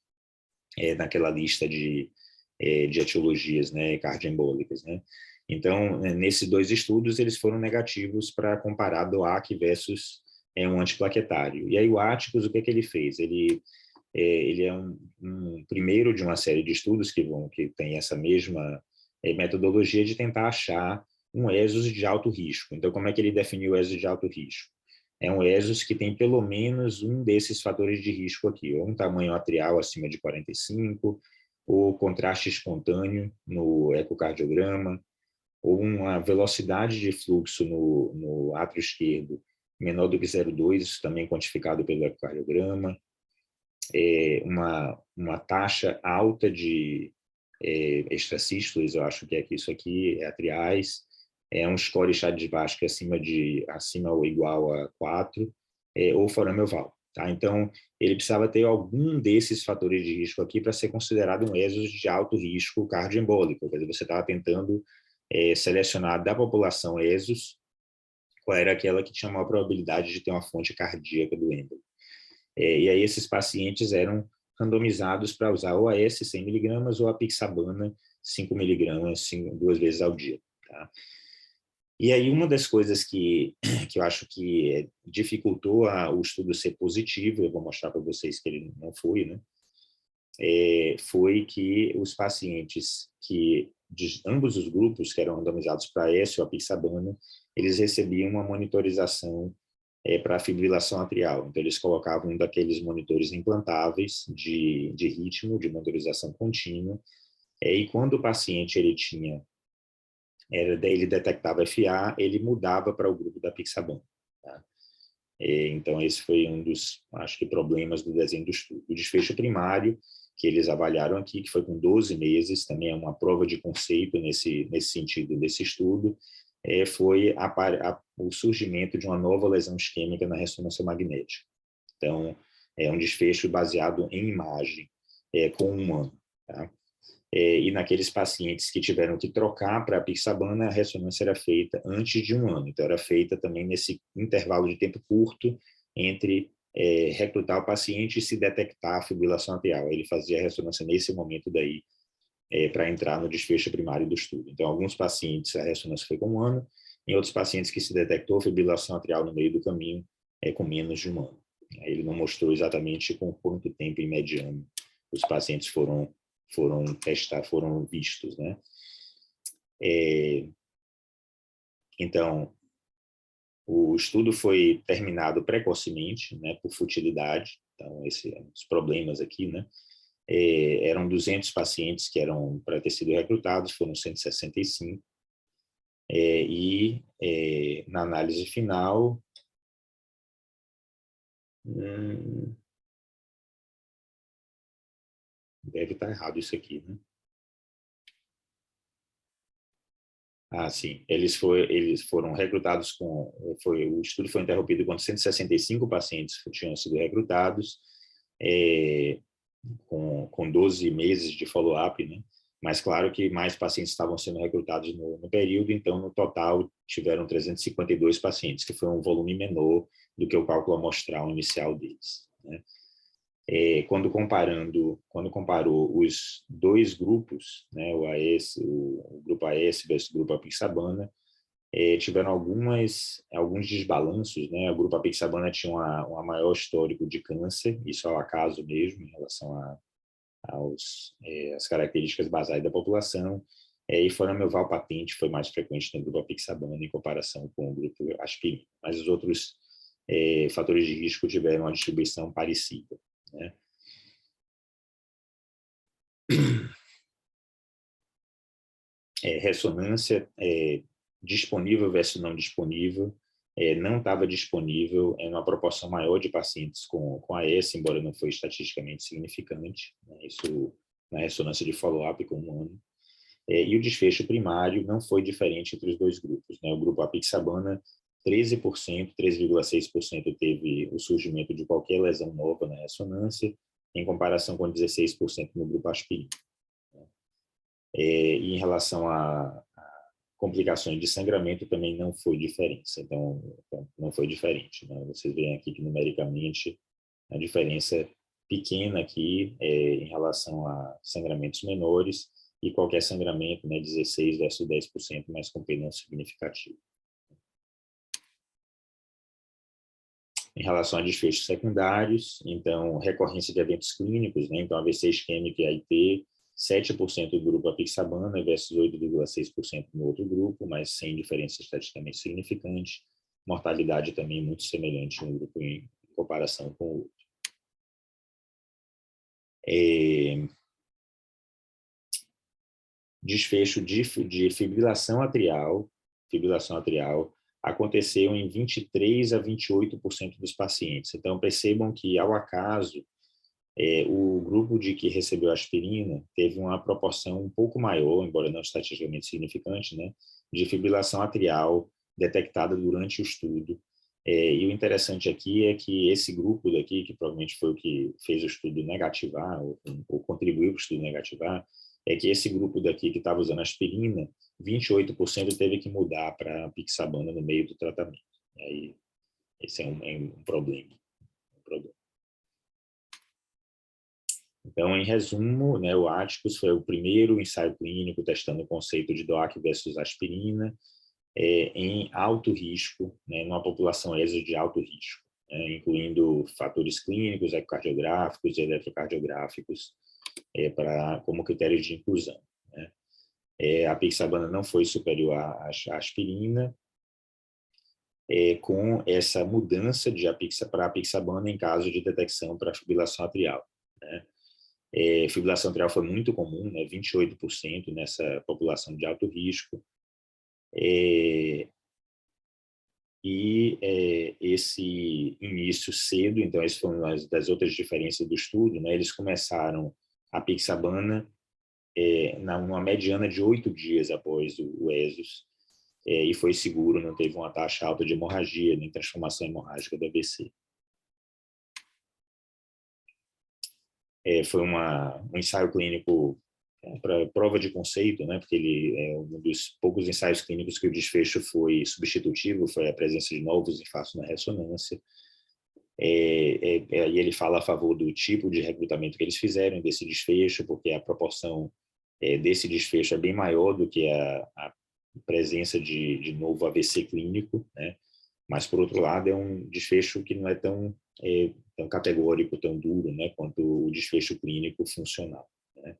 naquela lista de etiologias, né, cardioembólicas, né? Então, nesses 2 estudos, eles foram negativos para comparar DOAC versus um antiplaquetário. E aí o Atticus, o que ele fez? Ele ele é um primeiro de uma série de estudos que tem essa mesma metodologia de tentar achar um ESUS de alto risco. Então, como é que ele definiu o ESUS de alto risco? É um ESUS que tem pelo menos um desses fatores de risco aqui, ou um tamanho atrial acima de 45, ou contraste espontâneo no ecocardiograma, ou uma velocidade de fluxo no átrio esquerdo menor do que 0,2, isso também quantificado pelo ecocardiograma, uma taxa alta de extrasístoles, eu acho que isso aqui, atriais, um score Chade-Vasque acima ou igual a 4, ou forame oval. Tá? Então, ele precisava ter algum desses fatores de risco aqui para ser considerado um ESUS de alto risco cardioembólico. Quer dizer, você estava tentando selecionar da população ESUS qual era aquela que tinha maior probabilidade de ter uma fonte cardíaca do êmbolo. E aí esses pacientes eram randomizados para usar o AS 100 mg ou a apixabana 5 mg 2 vezes ao dia. Tá? E aí uma das coisas que eu acho que dificultou o estudo ser positivo, eu vou mostrar para vocês que ele não foi, né? Foi que os pacientes de ambos os grupos que eram randomizados para AS ou apixabana, eles recebiam uma monitorização para fibrilação atrial. Então, eles colocavam um daqueles monitores implantáveis de ritmo, de monitorização contínua, e quando o paciente ele detectava FA, ele mudava para o grupo da apixabana. Tá? Então, esse foi um dos, acho que, problemas do desenho do estudo. O desfecho primário, que eles avaliaram aqui, que foi com 12 meses, também é uma prova de conceito nesse sentido desse estudo, foi o surgimento de uma nova lesão isquêmica na ressonância magnética. Então, é um desfecho baseado em imagem, com 1 ano. Tá? E naqueles pacientes que tiveram que trocar para a apixabana, a ressonância era feita antes de 1 ano. Então, era feita também nesse intervalo de tempo curto entre recrutar o paciente e se detectar a fibrilação atrial. Ele fazia a ressonância nesse momento daí, para entrar no desfecho primário do estudo. Então, alguns pacientes a ressonância foi com 1 ano, em outros pacientes que se detectou fibrilação atrial no meio do caminho, com menos de 1 ano. Ele não mostrou exatamente com quanto tempo em mediano os pacientes foram vistos, né? Então, o estudo foi terminado precocemente, né, por futilidade. Então, esses são os problemas aqui, né? Eram 200 pacientes que eram para ter sido recrutados, foram 165. Na análise final, deve estar errado isso aqui, né? Sim. Eles foram recrutados o estudo foi interrompido quando 165 pacientes tinham sido recrutados, com 12 meses de follow-up, né? Mas claro que mais pacientes estavam sendo recrutados no período, então no total tiveram 352 pacientes, que foi um volume menor do que o cálculo amostral inicial deles, né? Quando comparou os dois grupos, né, o grupo AS versus o grupo apixabana, tiveram alguns desbalanços, né? O grupo apixabana tinha uma maior histórico de câncer, isso é o acaso mesmo, em relação às características basais da população, e forame oval patente foi mais frequente no grupo apixabana em comparação com o grupo aspirina, mas os outros fatores de risco tiveram uma distribuição parecida, né? Ressonância disponível versus não disponível, não estava disponível em uma proporção maior de pacientes com AS, embora não foi estatisticamente significante, né? Isso na ressonância de follow-up com 1 ano. E o desfecho primário não foi diferente entre os dois grupos, né? O grupo apixabana, 13%, 13,6% teve o surgimento de qualquer lesão nova na ressonância, em comparação com 16% no grupo aspirina. E em relação a complicações de sangramento também não foi diferença, então não foi diferente, né? Vocês veem aqui que numericamente a diferença pequena aqui em relação a sangramentos menores, e qualquer sangramento, né, 16 versus 10%, mas com P não significativo. Em relação a desfechos secundários, então, recorrência de eventos clínicos, né? Então, AVC isquêmico e AIT, 7% do grupo apixabana versus 8,6% no outro grupo, mas sem diferença estatisticamente significante. Mortalidade também muito semelhante no grupo em comparação com o outro. Desfecho de fibrilação atrial aconteceu em 23 a 28% dos pacientes. Então, percebam que, ao acaso, o grupo de que recebeu aspirina teve uma proporção um pouco maior, embora não estatisticamente significante, né, de fibrilação atrial detectada durante o estudo. E o interessante aqui é que esse grupo daqui, que provavelmente foi o que fez o estudo negativar, ou contribuiu para o estudo negativar, é que esse grupo daqui que estava usando aspirina, 28% teve que mudar para apixabana no meio do tratamento. E aí, esse é um problema. Então, em resumo, né, o Atticus foi o primeiro ensaio clínico testando o conceito de DOAC versus aspirina em alto risco, né, numa população ESA de alto risco, né, incluindo fatores clínicos, ecocardiográficos e eletrocardiográficos, como critérios de inclusão. Né. A apixabana não foi superior à aspirina, com essa mudança para apixabana em caso de detecção para fibrilação atrial. Né. Fibrilação atrial foi muito comum, né, 28% nessa população de alto risco. Esse início cedo, então, essa foi uma das outras diferenças do estudo, né, eles começaram a apixabana numa mediana de 8 dias após o ESUS, e foi seguro, não teve uma taxa alta de hemorragia, nem transformação hemorrágica do AVC. Foi um ensaio clínico para prova de conceito, né, porque ele é um dos poucos ensaios clínicos que o desfecho foi substitutivo, foi a presença de novos infartos na ressonância. E ele fala a favor do tipo de recrutamento que eles fizeram desse desfecho, porque a proporção desse desfecho é bem maior do que a presença de novo AVC clínico, né? Mas, por outro lado, é um desfecho que não é tão categórico, tão duro, né, quanto o desfecho clínico funcional, né?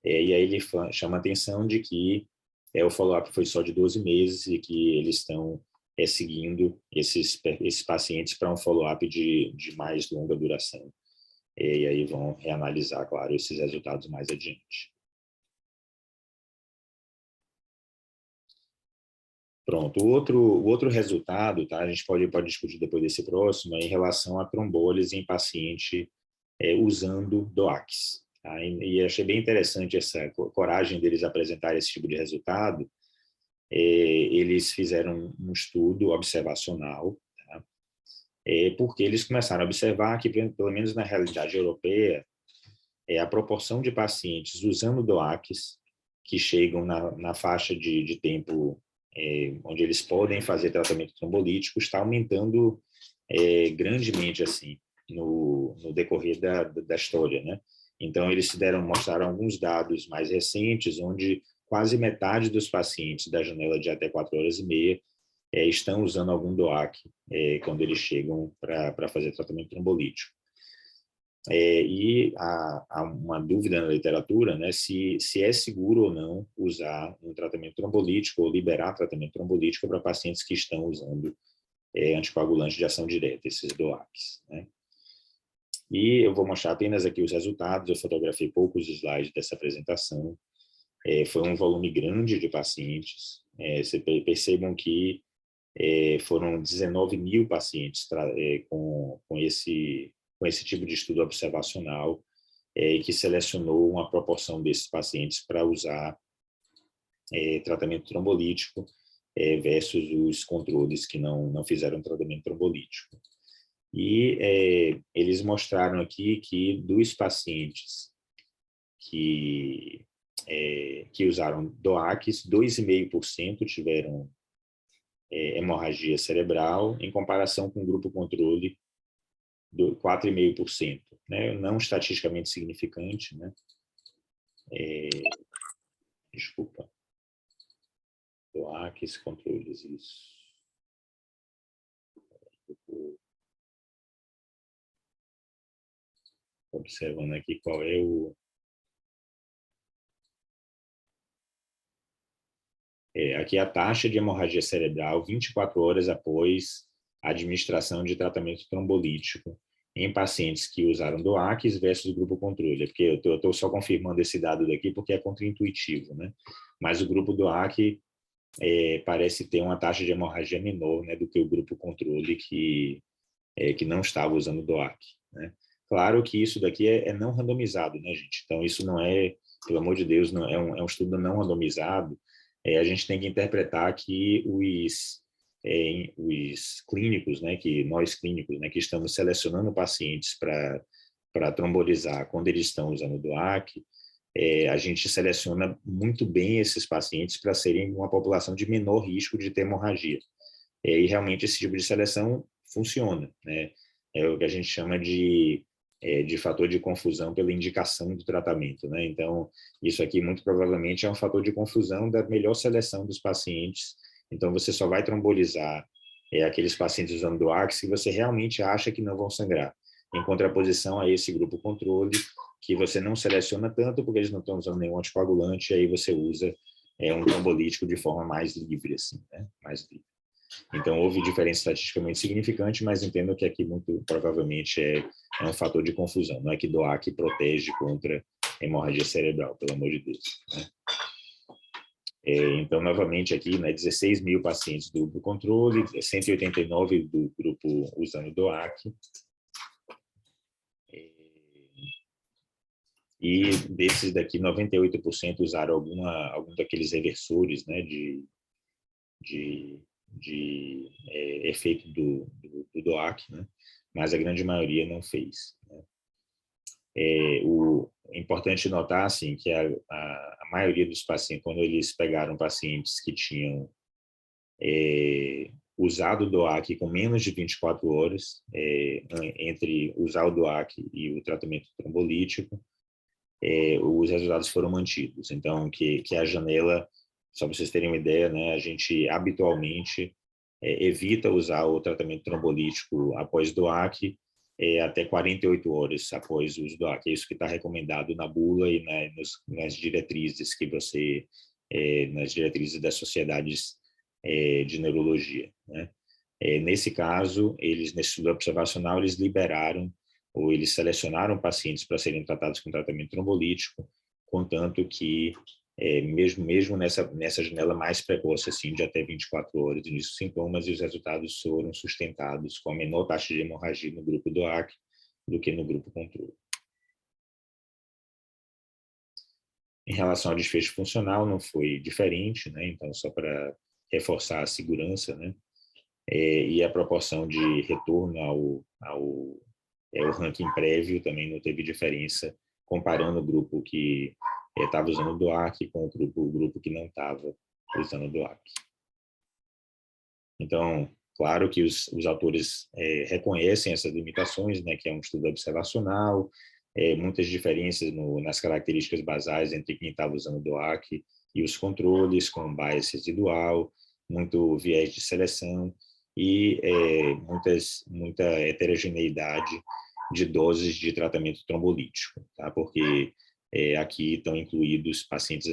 E aí ele chama a atenção de que o follow-up foi só de 12 meses e que eles estão seguindo esses pacientes para um follow-up de mais longa duração. E aí vão reanalisar, claro, esses resultados mais adiante. Pronto, o outro resultado, tá? A gente pode discutir depois desse próximo, é em relação a trombólise em paciente usando DOACs. Tá? E achei bem interessante essa coragem deles apresentar esse tipo de resultado. Eles fizeram um estudo observacional, tá? Porque eles começaram a observar que, pelo menos na realidade europeia, a proporção de pacientes usando DOACs que chegam na faixa de tempo onde eles podem fazer tratamento trombolítico está aumentando grandemente assim no decorrer da história, né? Então eles mostraram alguns dados mais recentes onde quase metade dos pacientes da janela de até 4 horas e meia estão usando algum DOAC quando eles chegam para fazer tratamento trombolítico. E há uma dúvida na literatura, né, se é seguro ou não usar um tratamento trombolítico ou liberar tratamento trombolítico para pacientes que estão usando anticoagulantes de ação direta, esses DOACs, né? E eu vou mostrar apenas aqui os resultados, eu fotografei poucos slides dessa apresentação. Foi um volume grande de pacientes. Percebam que foram 19 mil pacientes com esse tipo de estudo observacional, que selecionou uma proporção desses pacientes para usar tratamento trombolítico versus os controles que não fizeram tratamento trombolítico. E eles mostraram aqui que dos pacientes que usaram DOACs, 2,5% tiveram hemorragia cerebral, em comparação com o grupo controle, 4,5%, né? Não estatisticamente significante, né? Desculpa. DOACs, controles, isso. observando aqui qual é o... aqui a taxa de hemorragia cerebral 24 horas após a administração de tratamento trombolítico em pacientes que usaram DOACs versus grupo controle. Porque eu estou só confirmando esse dado daqui porque é contraintuitivo, né? Mas o grupo DOAC parece ter uma taxa de hemorragia menor, né, do que o grupo controle que não estava usando DOAC, né? Claro que isso daqui é não randomizado, né, gente? Então, isso não é, pelo amor de Deus, não, é um estudo não randomizado. A gente tem que interpretar que os clínicos, né, que nós clínicos, né, que estamos selecionando pacientes para trombolizar quando eles estão usando DOAC, a gente seleciona muito bem esses pacientes para serem uma população de menor risco de ter hemorragia. E realmente esse tipo de seleção funciona, né? É o que a gente chama de fator de confusão pela indicação do tratamento, né? Então, isso aqui muito provavelmente é um fator de confusão da melhor seleção dos pacientes. Então, você só vai trombolizar aqueles pacientes usando DOAC se você realmente acha que não vão sangrar, em contraposição a esse grupo controle, que você não seleciona tanto porque eles não estão usando nenhum anticoagulante, e aí você usa um trombolítico de forma mais livre, assim, né? Mais livre. Então, houve diferença estatisticamente significante, mas entendo que aqui muito provavelmente é um fator de confusão. Não é que DOAC protege contra hemorragia cerebral, pelo amor de Deus, né? Então, novamente aqui, né, 16 mil pacientes do grupo controle, 189 do grupo usando DOAC. E desses daqui, 98% usaram algum daqueles reversores, né, de efeito do DOAC, né? Mas a grande maioria não fez, né? É importante notar, assim, que a maioria dos pacientes, quando eles pegaram pacientes que tinham usado o DOAC com menos de 24 horas, entre usar o DOAC e o tratamento trombolítico, os resultados foram mantidos. Então, que a janela, só para vocês terem uma ideia, né, a gente habitualmente evita usar o tratamento trombolítico após DOAC até 48 horas após o uso do DOAC. É isso que está recomendado na bula e nas diretrizes que você, nas diretrizes das sociedades de neurologia, né? Nesse caso, nesse estudo observacional, eles liberaram ou eles selecionaram pacientes para serem tratados com tratamento trombolítico, contanto que mesmo nessa janela mais precoce, assim, de até 24 horas, início dos sintomas, e os resultados foram sustentados com a menor taxa de hemorragia no grupo DOAC do que no grupo controle. Em relação ao desfecho funcional, não foi diferente, né? Então, só para reforçar a segurança, né? E a proporção de retorno ao ranking prévio também não teve diferença, comparando o grupo que estava usando o DOAC com o grupo que não estava usando o DOAC. Então, claro que os autores reconhecem essas limitações, né, que é um estudo observacional, muitas diferenças nas características basais entre quem estava usando o DOAC e os controles, com bias residual, muito viés de seleção e muita heterogeneidade de doses de tratamento trombolítico, tá? Porque aqui estão incluídos pacientes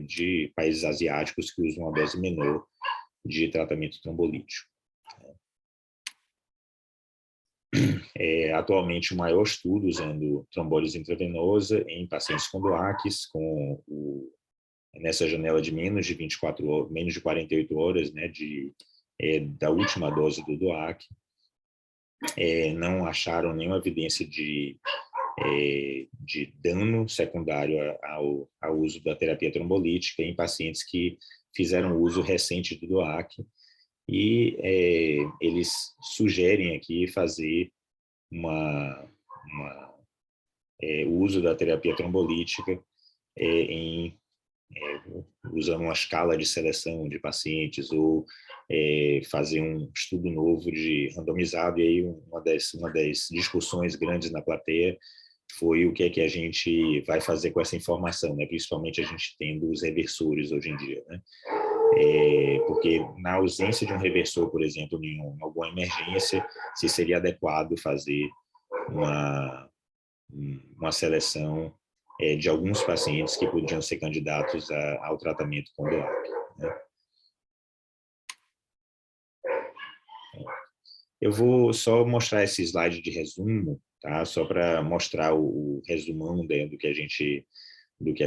de países asiáticos que usam uma dose menor de tratamento trombolítico. Atualmente, o maior estudo usando trombólise intravenosa em pacientes com DOACs, nessa janela de menos de 24 horas, menos de 48 horas, né, da última dose do DOAC, não acharam nenhuma evidência de dano secundário ao uso da terapia trombolítica em pacientes que fizeram uso recente do DOAC, e eles sugerem aqui fazer o uso da terapia trombolítica usando uma escala de seleção de pacientes, ou fazer um estudo novo randomizado. E aí uma das discussões grandes na plateia foi o que é que a gente vai fazer com essa informação, né? Principalmente a gente tendo os reversores hoje em dia, né? Porque na ausência de um reversor, por exemplo, em alguma emergência, se seria adequado fazer uma seleção de alguns pacientes que podiam ser candidatos ao tratamento com DOAC, né? Eu vou só mostrar esse slide de resumo, tá? Só para mostrar o resumão do que a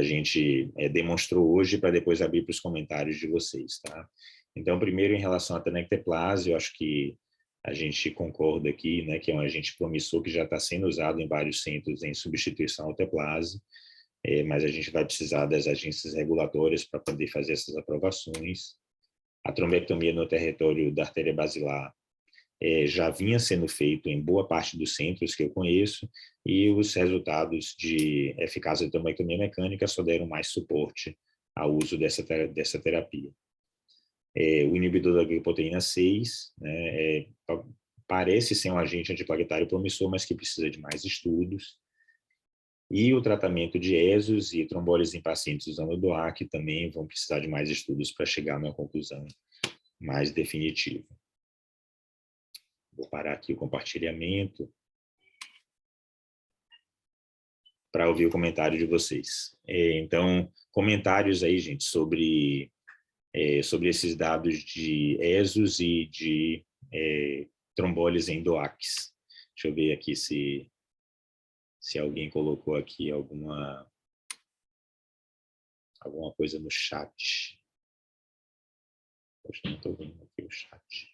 gente demonstrou hoje, para depois abrir para os comentários de vocês, tá? Então, primeiro, em relação à tenecteplase, eu acho que a gente concorda aqui, né, que é um agente promissor que já está sendo usado em vários centros em substituição ao teplase, mas a gente vai precisar das agências regulatórias para poder fazer essas aprovações. A trombectomia no território da artéria basilar já vinha sendo feito em boa parte dos centros que eu conheço, e os resultados de eficácia da trombectomia mecânica só deram mais suporte ao uso dessa terapia. O inibidor da glicoproteína 6, né, parece ser um agente antiplaquetário promissor, mas que precisa de mais estudos. E o tratamento de ESOs e trombólise em pacientes usando DOAC também vão precisar de mais estudos para chegar numa conclusão mais definitiva. Vou parar aqui o compartilhamento para ouvir o comentário de vocês. Então, comentários aí, gente, sobre esses dados de ESOs e de trombólise em DOACs. Deixa eu ver aqui se alguém colocou aqui alguma coisa no chat. Poxa, não estou vendo aqui o chat.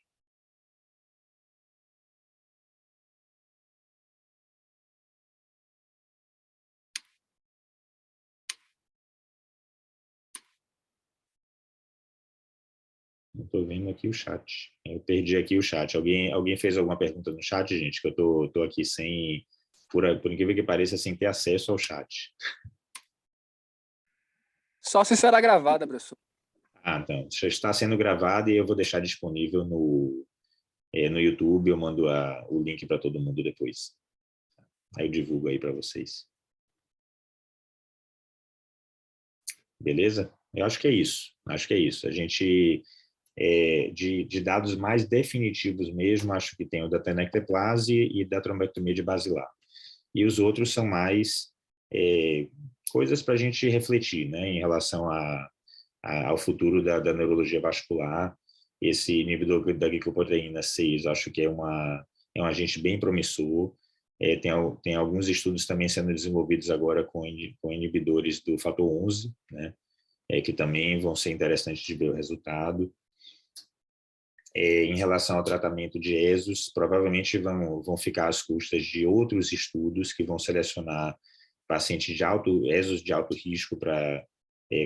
Não estou vendo aqui o chat. Eu perdi aqui o chat. Alguém fez alguma pergunta no chat, gente? Que eu estou aqui sem, por incrível que pareça, sem ter acesso ao chat. Só se será gravada, professor. Então, já está sendo gravado e eu vou deixar disponível no YouTube. Eu mando o link para todo mundo depois. Aí eu divulgo aí para vocês. Beleza? Eu acho que é isso. A gente... de dados mais definitivos mesmo, acho que tem o da tenecteplase e da trombectomia de basilar. E os outros são mais coisas para a gente refletir, né, em relação ao futuro da neurologia vascular. Esse inibidor da glicoproteína 6, acho que é um agente bem promissor. Tem alguns estudos também sendo desenvolvidos agora com inibidores do fator 11, né, que também vão ser interessantes de ver o resultado. Em relação ao tratamento de ESOs, provavelmente vão ficar às custas de outros estudos que vão selecionar pacientes ESOs de alto risco para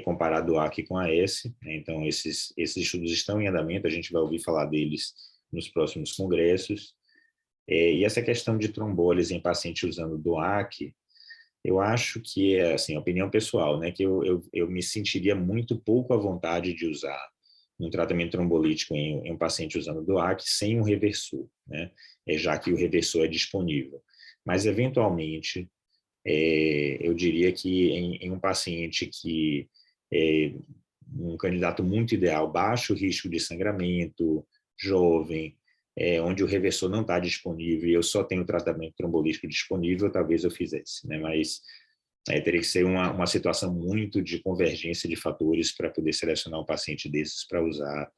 comparar DOAC com AS. Então, esses estudos estão em andamento, a gente vai ouvir falar deles nos próximos congressos. E essa questão de trombólise em paciente usando DOAC, eu acho que é, assim, opinião pessoal, né, que eu me sentiria muito pouco à vontade de usar um tratamento trombolítico em um paciente usando DOAC sem um reversor, né, já que o reversor é disponível. Mas, eventualmente, eu diria que em um paciente que um candidato muito ideal, baixo risco de sangramento, jovem, onde o reversor não está disponível e eu só tenho tratamento trombolítico disponível, talvez eu fizesse, né? Mas teria que ser uma situação muito de convergência de fatores para poder selecionar um paciente desses para usar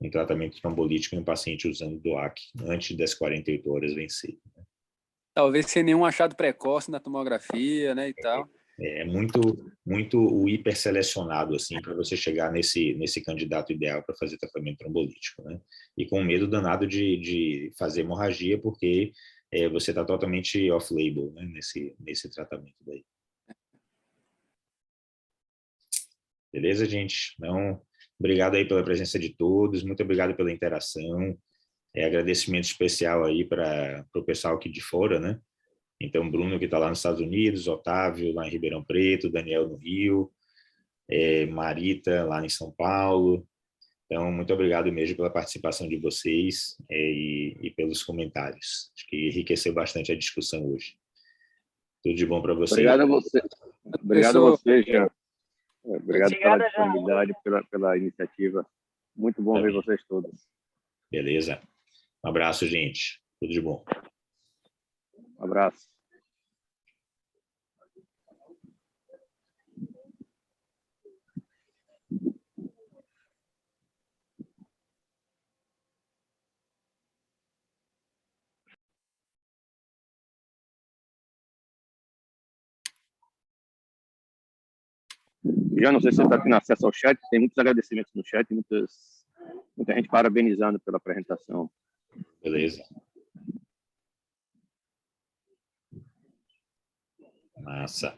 um tratamento trombolítico em um paciente usando DOAC antes das 48 horas vencer. Né? Talvez sem nenhum achado precoce na tomografia, né, e tal. É muito o hiperselecionado, assim, para você chegar nesse candidato ideal para fazer tratamento trombolítico, né? E com medo danado de fazer hemorragia, porque você está totalmente off-label, né, nesse tratamento daí. Beleza, gente? Então, obrigado aí pela presença de todos, muito obrigado pela interação. Agradecimento especial aí para o pessoal aqui de fora, né? Então, Bruno, que está lá nos Estados Unidos, Otávio, lá em Ribeirão Preto, Daniel, no Rio, Marita, lá em São Paulo. Então, muito obrigado mesmo pela participação de vocês e pelos comentários. Acho que enriqueceu bastante a discussão hoje. Tudo de bom para vocês. Obrigado a você. Obrigado a você, Jean. Obrigado pela disponibilidade, pela iniciativa. Muito bom ver vocês todos. Beleza. Um abraço, gente. Tudo de bom. Um abraço. Já não sei se você está tendo acesso ao chat, tem muitos agradecimentos no chat, muita gente parabenizando pela apresentação. Beleza. Massa.